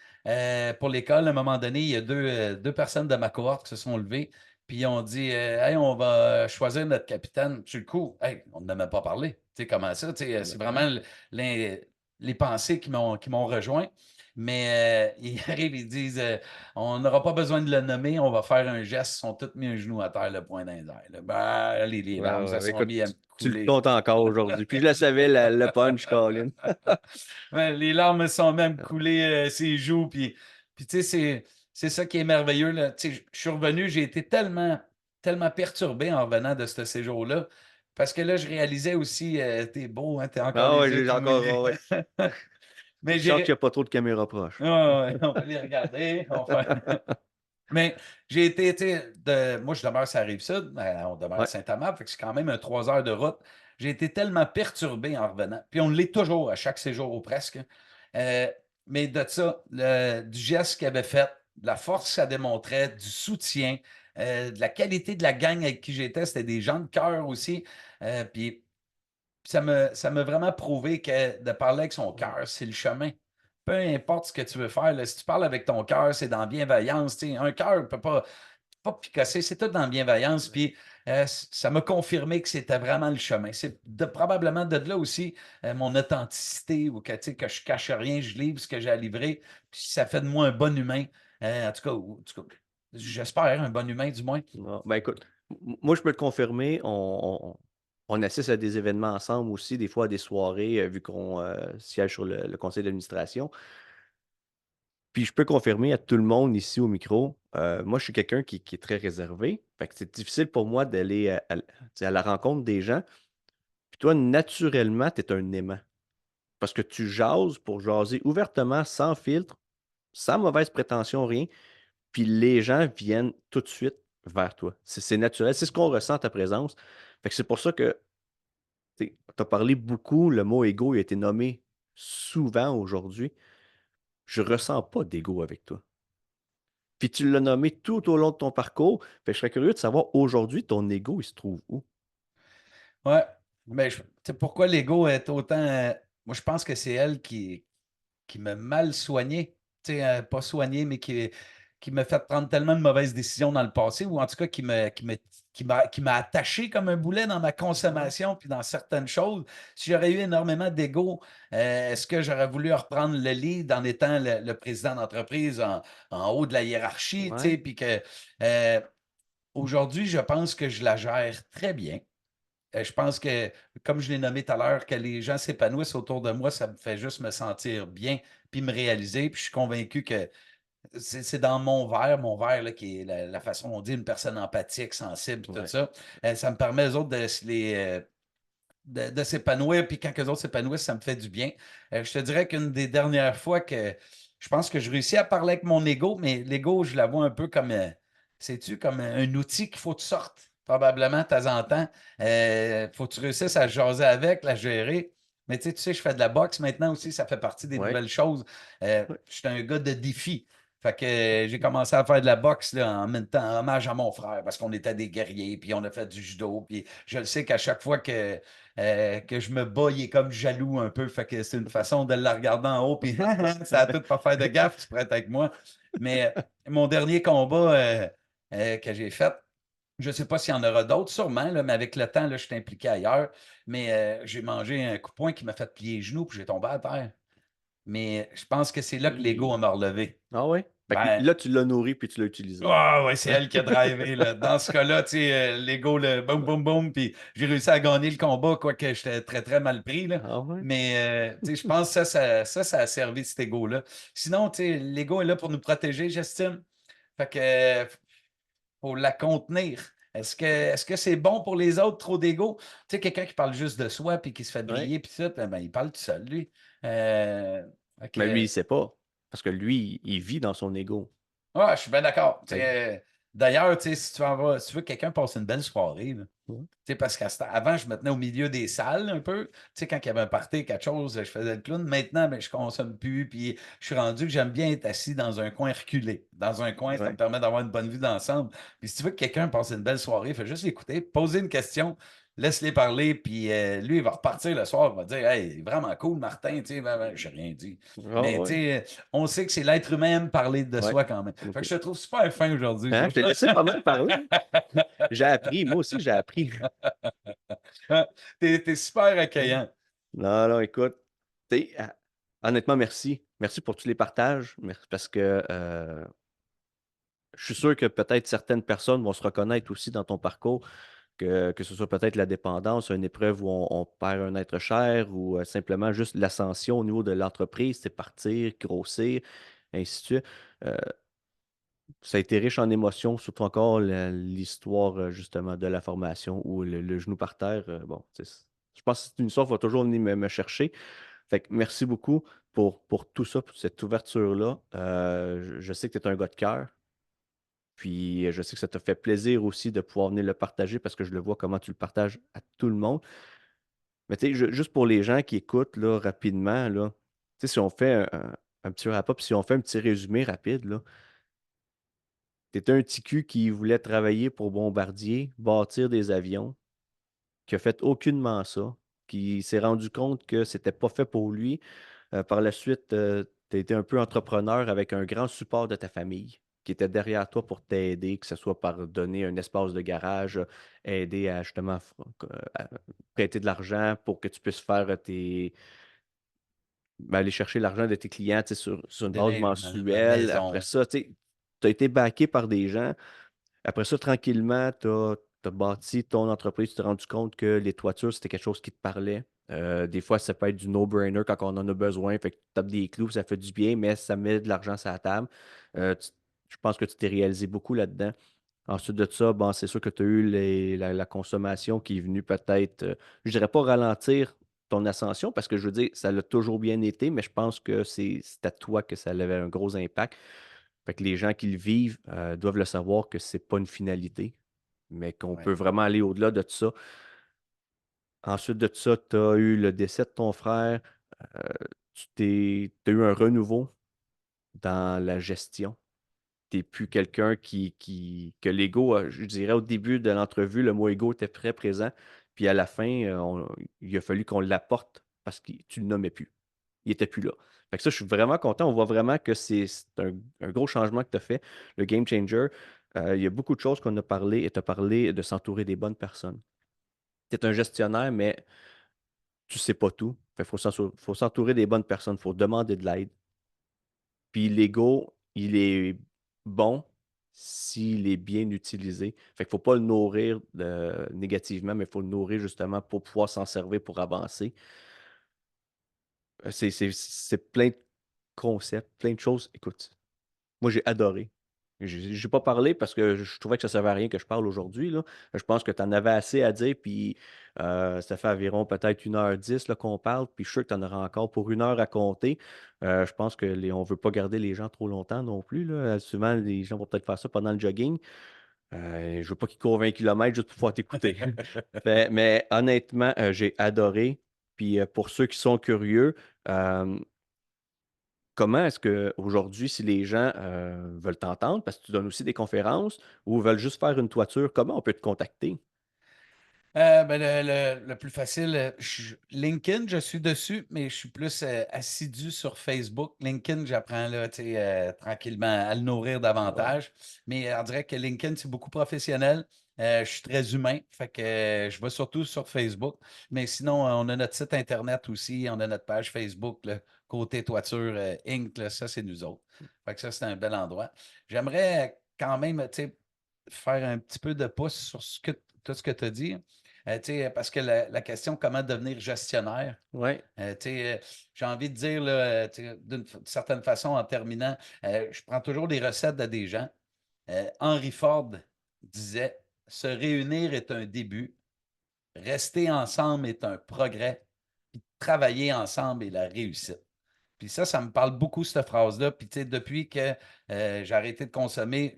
pour l'école, à un moment donné, il y a deux personnes de ma cohorte qui se sont levées, puis ils ont dit Hey, on va choisir notre capitaine. Sur le coup, hey, on ne m'a pas parlé. Tu sais, comment ça? Tu sais, c'est vraiment Honnêtement. les pensées qui m'ont rejoint. Mais ils arrivent, ils disent On n'aura pas besoin de le nommer, on va faire un geste. Ils sont tous mis un genou à terre, le poing dans les airs. Là. Ben, les Ouais, larmes se ouais. sont Écoute, mis à me tu le couler. comptes encore aujourd'hui. Puis je le savais, le punch, Colin. Ouais, les larmes sont même coulées ses joues. Puis tu sais, c'est ça qui est merveilleux. Là. Tu sais, je suis revenu, j'ai été tellement, tellement perturbé en revenant de ce séjour-là. Parce que là, je réalisais aussi, t'es beau, hein, t'es encore Ah les ouais, yeux j'ai tout mouillés. encore. Ouais. Mais Chance qu'il j'ai. n'y a pas trop de caméras proches. Ouais, ouais, on va les regarder. Mais j'ai été, tu sais, moi, je demeure sur la Rive-Sud, on demeure à Ouais. Saint-Amand, fait que c'est quand même un 3 heures de route. J'ai été tellement perturbé en revenant. Puis on l'est toujours à chaque séjour ou presque. Euh, mais de ça, du geste qu'il avait fait, de la force que ça démontrait, du soutien, de la qualité de la gang avec qui j'étais, c'était des gens de cœur aussi. Puis ça m'a vraiment prouvé que de parler avec son Ouais. cœur, c'est le chemin. Peu importe ce que tu veux faire, là, si tu parles avec ton cœur, c'est dans la bienveillance. Tu sais, un cœur ne peut pas picasser, c'est tout dans la bienveillance. Puis ça m'a confirmé que c'était vraiment le chemin. C'est probablement de là aussi mon authenticité ou que, tu sais, que je cache rien, je livre ce que j'ai à livrer. Puis ça fait de moi un bon humain. En tout cas, j'espère un bon humain du moins. Non. Ben écoute, moi je peux te confirmer, on assiste à des événements ensemble aussi, des fois à des soirées, vu qu'on siège sur le conseil d'administration. Puis je peux confirmer à tout le monde ici au micro, moi je suis quelqu'un qui est très réservé. Fait que c'est difficile pour moi d'aller tu sais, à la rencontre des gens. Puis toi, naturellement, tu es un aimant. Parce que tu jases pour jaser ouvertement, sans filtre, sans mauvaise prétention, rien. Puis les gens viennent tout de suite vers toi. C'est naturel. C'est ce qu'on ressent à ta présence. Fait que c'est pour ça que tu as parlé beaucoup, le mot ego a été nommé souvent aujourd'hui. Je ressens pas d'ego avec toi. Puis tu l'as nommé tout au long de ton parcours. Fait que je serais curieux de savoir aujourd'hui, ton ego, il se trouve où? Ouais. Mais tu sais, pourquoi l'ego est autant. Moi, je pense que c'est elle qui m'a mal soigné. Tu sais, pas soigné, mais qui qui m'a fait prendre tellement de mauvaises décisions dans le passé, ou en tout cas qui m'a attaché comme un boulet dans ma Ouais. consommation puis dans certaines choses. Si j'aurais eu énormément d'ego, est-ce que j'aurais voulu reprendre le lead en étant le président d'entreprise en haut de la hiérarchie, tu sais, Ouais. puis que euh, aujourd'hui, je pense que je la gère très bien. Je pense que, comme je l'ai nommé tout à l'heure, que les gens s'épanouissent autour de moi, ça me fait juste me sentir bien puis me réaliser. Puis je suis convaincu que c'est dans mon verre là, qui est la façon dont on dit une personne empathique, sensible, tout Ouais. ça. Ça me permet, aux autres, de s'épanouir. Puis quand les autres s'épanouissent, ça me fait du bien. Je te dirais qu'une des dernières fois que je pense que je réussis à parler avec mon ego, mais l'ego, je la vois un peu comme, sais-tu, comme un outil qu'il faut que tu sortes, probablement, de temps en temps. Faut que tu réussisses à jaser avec, la gérer. Mais tu sais, je fais de la boxe maintenant aussi, ça fait partie des Ouais. nouvelles choses. Ouais. Je suis un gars de défi. Fait que j'ai commencé à faire de la boxe là, en même temps, en hommage à mon frère, parce qu'on était des guerriers, puis on a fait du judo. Puis je le sais qu'à chaque fois que je me bats, il est comme jaloux un peu. Fait que c'est une façon de le regarder en haut, puis ça a tout pas faire de gaffe, tu pourrais être avec moi. Mais mon dernier combat que j'ai fait, je ne sais pas s'il y en aura d'autres, sûrement, là, mais avec le temps, là, je suis impliqué ailleurs. Mais j'ai mangé un coup de poing qui m'a fait plier les genoux, puis j'ai tombé à terre. Mais je pense que c'est là que l'ego Hi. m'a relevé. Ah ouais? Fait que Ben, là, tu l'as nourri puis tu l'as utilisé. ah ouais, c'est elle qui a drivé, là. Dans ce cas-là, tu sais, l'ego, le boum, boum, boum, puis j'ai réussi à gagner le combat, quoique j'étais très, très mal pris, là. Ah ouais? Mais, tu sais, je pense que ça a servi cet ego-là. Sinon, tu sais, l'ego est là pour nous protéger, j'estime. Fait que, faut la contenir. Est-ce que c'est bon pour les autres, trop d'ego? Tu sais, quelqu'un qui parle juste de soi, puis qui se fait Ouais. briller, puis ça, ben, il parle tout seul, lui. Euh, fait Mais lui, il que, sait pas. Parce que lui, il vit dans son ego. ouais, je suis bien d'accord. Tu Fait que- sais, d'ailleurs, tu sais, si tu veux que quelqu'un passe une belle soirée, là, Ouais. tu sais, parce qu'avant, je me tenais au milieu des salles un peu. Tu sais, quand il y avait un party, quelque chose, je faisais le clown. Maintenant, ben, je consomme plus. Puis je suis rendu que j'aime bien être assis dans un coin reculé. Dans un coin, ça me Ouais. permet d'avoir une bonne vue d'ensemble. Puis si tu veux que quelqu'un passe une belle soirée, fais juste l'écouter, poser une question, laisse-les parler. Puis lui, il va repartir le soir, il va dire Hey, vraiment cool, Martin. Tu sais, j'ai rien dit. Ah Mais tu ouais. sais, on sait que c'est l'être humain aime parler de Ouais. soi quand même. Fait OK. que je te trouve super fin aujourd'hui. Hein, je t'ai laissé pas mal parler. J'ai appris. Moi aussi, j'ai appris. T'es super Ouais. accueillant. Non, non, écoute. Tu sais, honnêtement, merci. Merci pour tous les partages. Merci parce que je suis sûr que peut-être certaines personnes vont se reconnaître aussi dans ton parcours, que ce soit peut-être la dépendance, une épreuve où on perd un être cher ou simplement juste l'ascension au niveau de l'entreprise, c'est partir, grossir, ainsi de suite. Euh, Ça a été riche en émotions, surtout encore l'histoire justement de la formation ou le genou par terre. Bon, je pense que c'est une histoire qui va toujours venir me chercher. Fait que merci beaucoup pour tout ça, pour cette ouverture-là. Je sais que tu es un gars de cœur. Puis je sais que ça te fait plaisir aussi de pouvoir venir le partager parce que je le vois comment tu le partages à tout le monde. Mais tu sais, juste pour les gens qui écoutent là, rapidement, là, tu sais, si on fait un petit wrap-up, si on fait un petit résumé rapide, là, tu étais un petit cul qui voulait travailler pour Bombardier, bâtir des avions, qui a fait aucunement ça, qui s'est rendu compte que c'était pas fait pour lui. Par la suite, tu as été un peu entrepreneur avec un grand support de ta famille qui était derrière toi pour t'aider, que ce soit par donner un espace de garage, aider à justement à prêter de l'argent pour que tu puisses faire aller chercher l'argent de tes clients, tu sais, sur une base Ma mensuelle. Après maison. ça, tu as été backé par des gens. Après ça, tranquillement, tu as bâti ton entreprise, tu t'es rendu compte que les toitures, c'était quelque chose qui te parlait. Des fois, ça peut être du no-brainer quand on en a besoin. Fait que tu tapes des clous, ça fait du bien, mais ça met de l'argent sur la table. Je pense que tu t'es réalisé beaucoup là-dedans. Ensuite de ça, bon, c'est sûr que tu as eu la consommation qui est venue peut-être, je dirais pas ralentir ton ascension, parce que je veux dire, ça l'a toujours bien été, mais je pense que c'est à toi que ça avait un gros impact. Fait que les gens qui le vivent doivent le savoir que c'est pas une finalité, mais qu'on Ouais, peut vraiment aller au-delà de ça. Ensuite de ça, tu as eu le décès de ton frère. euh, tu as eu un renouveau dans la gestion. Tu n'es plus quelqu'un que l'ego, je dirais au début de l'entrevue, le mot ego était très présent. Puis à la fin, il a fallu qu'on l'apporte parce que tu ne le nommais plus. il était plus là. Fait que ça, je suis vraiment content. On voit vraiment que c'est un gros changement que tu as fait, le game changer. Il y a beaucoup de choses qu'on a parlé et tu as parlé de s'entourer des bonnes personnes. Tu es un gestionnaire, mais tu sais pas tout. Fait faut s'entourer des bonnes personnes, faut demander de l'aide. Puis l'ego, il est bon s'il est bien utilisé. Fait qu'il faut pas le nourrir, négativement, mais il faut le nourrir justement pour pouvoir s'en servir pour avancer. C'est plein de concepts, plein de choses. Écoute, moi, j'ai adoré. J'ai pas parlé parce que je trouvais que ça servait à rien que je parle aujourd'hui, là. Je pense que tu en avais assez à dire, puis, ça fait environ peut-être 1h10 là qu'on parle, puis je suis sûr que tu en auras encore pour 1 heure à compter. Je pense que les on veut pas garder les gens trop longtemps non plus, là. Souvent, les gens vont peut-être faire ça pendant le jogging. Je veux pas qu'ils courent 20 kilomètres juste pour pouvoir t'écouter. Mais honnêtement, j'ai adoré. Puis, pour ceux qui sont curieux, hem comment est-ce qu'aujourd'hui, si les gens, veulent t'entendre, parce que tu donnes aussi des conférences ou veulent juste faire une toiture, comment on peut te contacter? Ben, le plus facile, LinkedIn, je suis dessus, mais je suis plus assidu sur Facebook. LinkedIn, j'apprends là, tu sais, tranquillement à le nourrir Ouais, davantage. Mais on dirait que LinkedIn, c'est beaucoup professionnel. Je suis très humain, fait que je vais surtout sur Facebook. Mais sinon, on a notre site Internet aussi, on a notre page Facebook, là, côté toiture Inc., là, ça, c'est nous autres. Fait que ça, c'est un bel endroit. J'aimerais quand même, tu sais, faire un petit peu de pouce sur tout ce que tu as dit. Tu sais, parce que la question comment devenir gestionnaire, ouais, tu sais, j'ai envie de dire, là, tu sais, d'une certaine façon, en terminant, je prends toujours des recettes de des gens. Henry Ford disait: «Se réunir est un début, rester ensemble est un progrès, puis travailler ensemble est la réussite». Puis ça me parle beaucoup, cette phrase-là. Puis, tu sais, depuis que j'ai arrêté de consommer,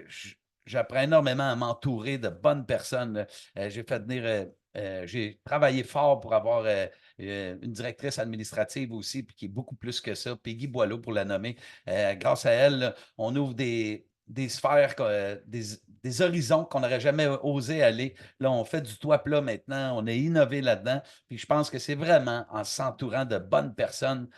j'apprends énormément à m'entourer de bonnes personnes, là. J'ai fait venir, j'ai travaillé fort pour avoir une directrice administrative aussi, puis qui est beaucoup plus que ça, Peggy Boileau, pour la nommer. Grâce à elle, là, on ouvre des sphères, des horizons qu'on n'aurait jamais osé aller. Là, on fait du toit plat maintenant, on a innové là-dedans. Puis je pense que c'est vraiment en s'entourant de bonnes personnes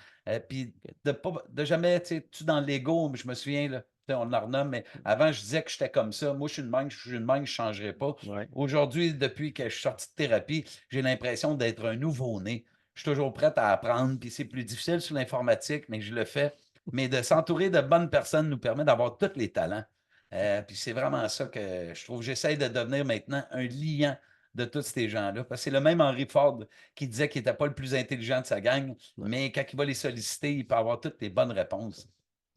puis de jamais, tu sais, tu dans l'ego, je me souviens, là, tu sais, on en renomme, mais avant, je disais que j'étais comme ça. Moi, je suis une même, je suis une même, je ne changerai pas. ouais. Aujourd'hui, depuis que je suis sorti de thérapie, j'ai l'impression d'être un nouveau-né. Je suis toujours prête à apprendre, puis c'est plus difficile sur l'informatique, mais je le fais. Mais de s'entourer de bonnes personnes nous permet d'avoir tous les talents. Puis c'est vraiment ça que je trouve. J'essaie de devenir maintenant un liant de tous ces gens-là. Parce que c'est le même Henry Ford qui disait qu'il n'était pas le plus intelligent de sa gang, Ouais. mais quand il va les solliciter, il peut avoir toutes les bonnes réponses.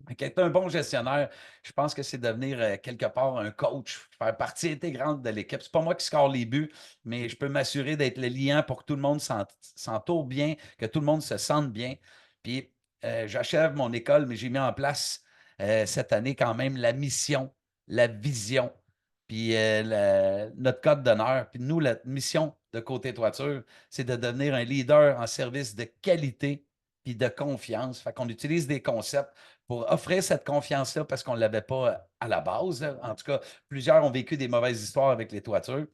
Fait qu'être un bon gestionnaire, je pense que c'est devenir quelque part un coach, faire partie intégrante de l'équipe. C'est pas moi qui score les buts, mais je peux m'assurer d'être le liant pour que tout le monde s'entoure bien, que tout le monde se sente bien. Puis j'achève mon école, mais j'ai mis en place cette année quand même la mission, la vision, puis notre code d'honneur. Puis nous, la mission de Côté Toiture, c'est de devenir un leader en service de qualité puis de confiance. Fait qu'on utilise des concepts pour offrir cette confiance-là parce qu'on ne l'avait pas à la base, là. En tout cas, plusieurs ont vécu des mauvaises histoires avec les toitures.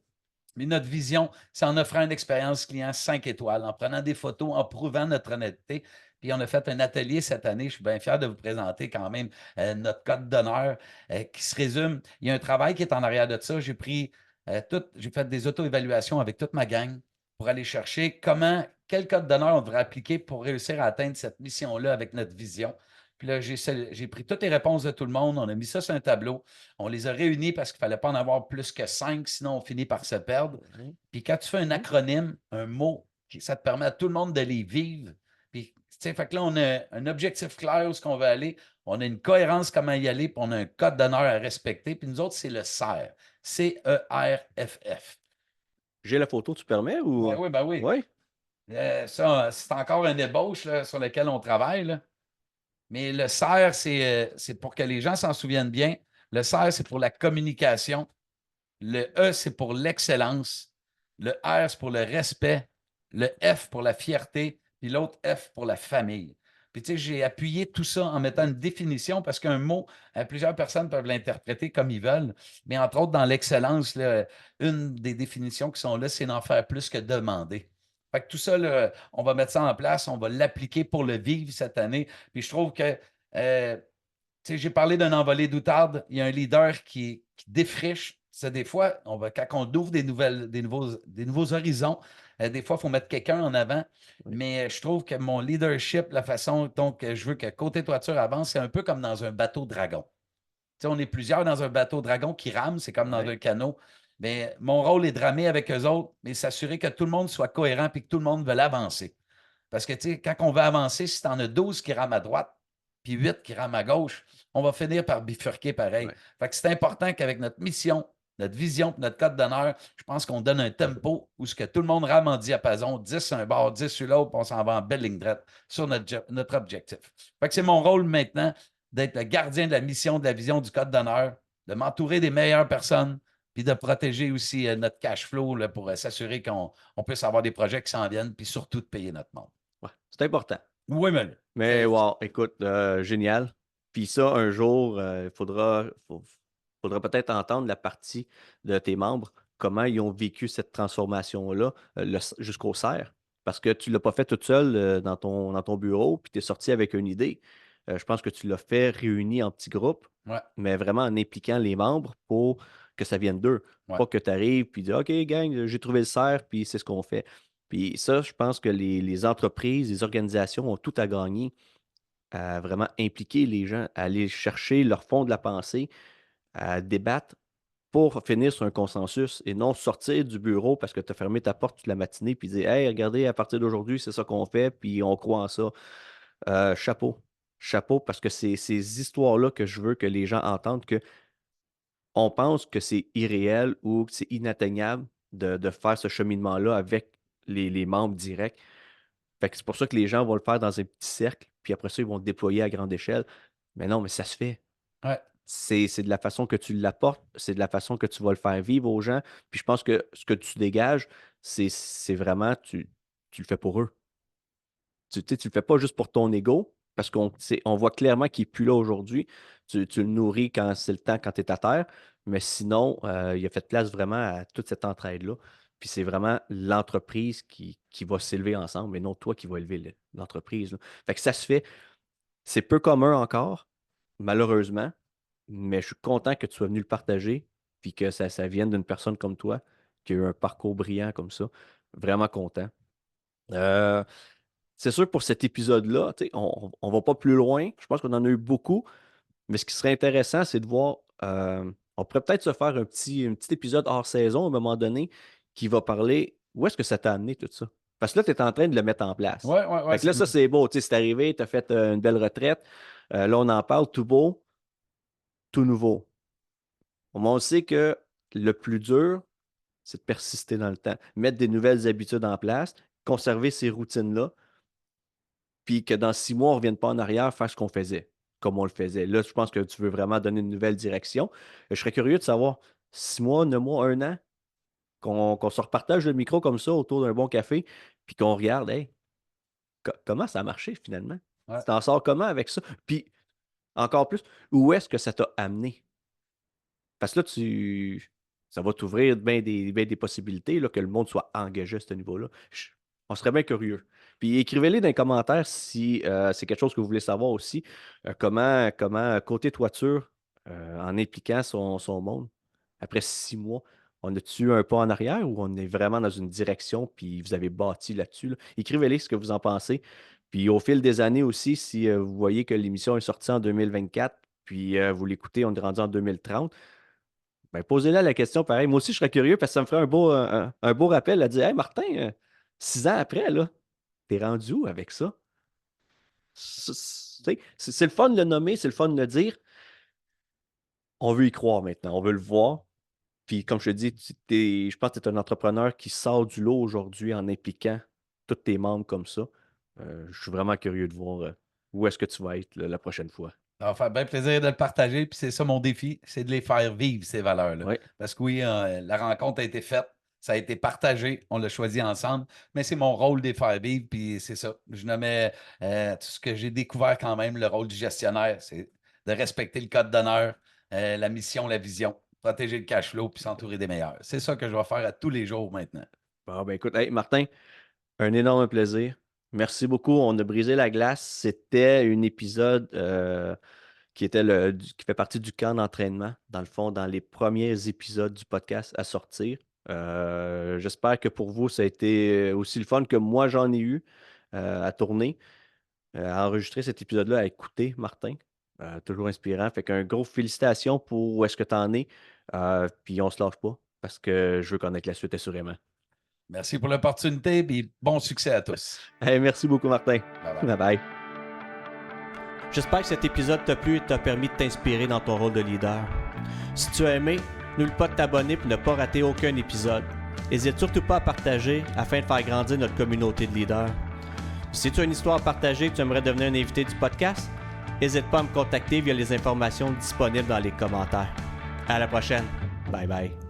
Mais notre vision, c'est en offrant une expérience client 5 étoiles, en prenant des photos, en prouvant notre honnêteté. Puis on a fait un atelier cette année. Je suis bien fier de vous présenter quand même notre code d'honneur qui se résume. Il y a un travail qui est en arrière de ça. J'ai fait des auto-évaluations avec toute ma gang pour aller chercher quel code d'honneur on devrait appliquer pour réussir à atteindre cette mission-là avec notre vision. Puis là, j'ai pris toutes les réponses de tout le monde, on a mis ça sur un tableau, on les a réunis parce qu'il ne fallait pas en avoir plus que 5, sinon on finit par se perdre. Ouais. Puis quand tu fais un acronyme, un mot, ça te permet à tout le monde de les vivre. Puis, tu sais, fait que là, on a un objectif clair où est-ce qu'on veut aller, on a une cohérence comment y aller, puis on a un code d'honneur à respecter. Puis nous autres, c'est le CERF. CERFF. J'ai la photo, tu permets Ben ou? oui, ben oui. Ouais? Ça, c'est encore un ébauche là, sur lequel on travaille, là. Mais le CER, c'est pour que les gens s'en souviennent bien. Le CER, c'est pour la communication. Le E, c'est pour l'excellence. Le R, c'est pour le respect. Le F pour la fierté. Puis l'autre F pour la famille. Puis tu sais, j'ai appuyé tout ça en mettant une définition parce qu'un mot, plusieurs personnes peuvent l'interpréter comme ils veulent. Mais entre autres, dans l'excellence, là, une des définitions qui sont là, c'est d'en faire plus que demander. Fait que tout ça, là, on va mettre ça en place, on va l'appliquer pour le vivre cette année. Puis je trouve que, tu sais, j'ai parlé d'un envolé d'outarde. Il y a un leader qui défriche. C'est des fois, quand on ouvre des nouveaux horizons, des fois, il faut mettre quelqu'un en avant. Oui. Mais je trouve que mon leadership, la façon dont que je veux que Côté Toiture avance, c'est un peu comme dans un bateau dragon. Tu sais, on est plusieurs dans un bateau dragon qui rame, c'est comme dans Ouais. un canot. Mais mon rôle est de ramer avec eux autres, mais s'assurer que tout le monde soit cohérent et que tout le monde veut avancer. Parce que, tu sais, quand on veut avancer, si tu en as 12 qui rament à droite, puis 8 qui rament à gauche, on va finir par bifurquer pareil. Ouais. Fait que c'est important qu'avec notre mission, notre vision, notre code d'honneur, je pense qu'on donne un tempo où ce que tout le monde rame en diapason, 10 sur un bord, 10 sur l'autre, puis on s'en va en belle ligne droite sur notre objectif. Fait que c'est mon rôle maintenant d'être le gardien de la mission, de la vision du code d'honneur, de m'entourer des meilleures personnes, puis de protéger aussi notre cash flow là, pour s'assurer qu'on puisse avoir des projets qui s'en viennent, puis surtout de payer notre monde. Ouais. C'est important. Oui, mais Mais wow, écoute, génial. Puis ça, un jour, faudra peut-être entendre la partie de tes membres, comment ils ont vécu cette transformation-là jusqu'au cerf. Parce que tu ne l'as pas fait toute seule dans ton bureau, puis tu es sorti avec une idée. Je pense que tu l'as fait réuni en petits groupes, ouais, mais vraiment en impliquant les membres pour que ça vienne d'eux. ouais, Pas que tu arrives puis dis OK, gang, j'ai trouvé le cerf, puis c'est ce qu'on fait. Puis ça, je pense que les entreprises, les organisations ont tout à gagner à vraiment impliquer les gens, à aller chercher leur fond de la pensée, à débattre pour finir sur un consensus et non sortir du bureau parce que tu as fermé ta porte toute la matinée puis dire Hey, regardez, à partir d'aujourd'hui, c'est ça qu'on fait, puis on croit en ça. Chapeau. Chapeau, parce que c'est ces histoires-là que je veux que les gens entendent que on pense que c'est irréel ou que c'est inatteignable de faire ce cheminement-là avec les membres directs. Fait que c'est pour ça que les gens vont le faire dans un petit cercle, puis après ça, ils vont le déployer à grande échelle. Mais non, mais ça se fait. ouais, C'est de la façon que tu l'apportes, c'est de la façon que tu vas le faire vivre aux gens. Puis je pense que ce que tu dégages, c'est vraiment, tu le fais pour eux. Tu sais, tu le fais pas juste pour ton ego, parce on voit clairement qu'il est plus là aujourd'hui. Tu le nourris quand c'est le temps, quand tu es à terre, mais sinon, il a fait place vraiment à toute cette entraide-là. Puis c'est vraiment l'entreprise qui va s'élever ensemble et non toi qui vas élever l'entreprise, là. Fait que ça se fait. C'est peu commun encore, malheureusement, mais je suis content que tu sois venu le partager, puis que ça vienne d'une personne comme toi, qui a eu un parcours brillant comme ça. Vraiment content. Euh, c'est sûr pour cet épisode-là, tu sais, on va pas plus loin. Je pense qu'on en a eu beaucoup, mais ce qui serait intéressant, c'est de voir. On pourrait peut-être se faire un petit épisode hors saison à un moment donné qui va parler où est-ce que ça t'a amené tout ça. Parce que là, tu es en train de le mettre en place. ouais, ouais, ouais, Fait que là, ça, c'est beau. Tu sais, c'est arrivé, tu as fait une belle retraite. Là, on en parle tout beau, tout nouveau. On sait que le plus dur, c'est de persister dans le temps, mettre des nouvelles habitudes en place, conserver ces routines-là, puis que dans 6 mois, on ne revienne pas en arrière faire ce qu'on faisait, comme on le faisait. Là, je pense que tu veux vraiment donner une nouvelle direction. Je serais curieux de savoir, 6 mois, 9 mois, un an, qu'on se repartage le micro comme ça autour d'un bon café, puis qu'on regarde, hey, comment ça a marché finalement? ouais. Tu t'en sors comment avec ça? Puis, encore plus, où est-ce que ça t'a amené? Parce que là, ça va t'ouvrir bien des possibilités, là, que le monde soit engagé à ce niveau-là. On serait bien curieux. Puis écrivez-les dans les commentaires si c'est quelque chose que vous voulez savoir aussi. Comment côté toiture, en impliquant son monde, après 6 mois, on a-tu un pas en arrière ou on est vraiment dans une direction, puis vous avez bâti là-dessus, là? Écrivez-les ce que vous en pensez. Puis au fil des années aussi, si vous voyez que l'émission est sortie en 2024, puis vous l'écoutez, on est rendu en 2030. Ben, posez-le la question pareil. Moi aussi, je serais curieux parce que ça me ferait un beau rappel à dire Hey Martin, 6 ans après, là, t'es rendu où avec ça? C'est le fun de le nommer, c'est le fun de le dire. On veut y croire maintenant, on veut le voir. Puis comme je te dis, je pense que tu es un entrepreneur qui sort du lot aujourd'hui en impliquant tous tes membres comme ça. Je suis vraiment curieux de voir où est-ce que tu vas être là, la prochaine fois. Ça va faire bien plaisir de le partager, puis c'est ça mon défi, c'est de les faire vivre, ces valeurs-là. Oui. Parce que oui, la rencontre a été faite, ça a été partagé, on l'a choisi ensemble, mais c'est mon rôle de les faire vivre, puis c'est ça. Je nommais tout ce que j'ai découvert quand même, le rôle du gestionnaire, c'est de respecter le code d'honneur, la mission, la vision, protéger le cash flow, puis s'entourer des meilleurs. C'est ça que je vais faire à tous les jours maintenant. Bon, ben écoute, hey, Martin, Un énorme plaisir. Merci beaucoup. On a brisé la glace. C'était un épisode qui fait partie du camp d'entraînement, dans le fond, dans les premiers épisodes du podcast à sortir. J'espère que pour vous, ça a été aussi le fun que moi j'en ai eu à tourner, à enregistrer cet épisode-là, à écouter, Martin. Toujours inspirant. Fait qu'un gros félicitations pour où est-ce que tu en es. Puis on se lâche pas parce que je veux connaître la suite assurément. Merci pour l'opportunité et bon succès à tous. Hey, merci beaucoup, Martin. Bye bye. Bye bye. J'espère que cet épisode t'a plu et t'a permis de t'inspirer dans ton rôle de leader. Si tu as aimé, n'oublie pas de t'abonner pour ne pas rater aucun épisode. N'hésite surtout pas à partager afin de faire grandir notre communauté de leaders. Si tu as une histoire à partager et que tu aimerais devenir un invité du podcast, n'hésite pas à me contacter via les informations disponibles dans les commentaires. À la prochaine. Bye bye.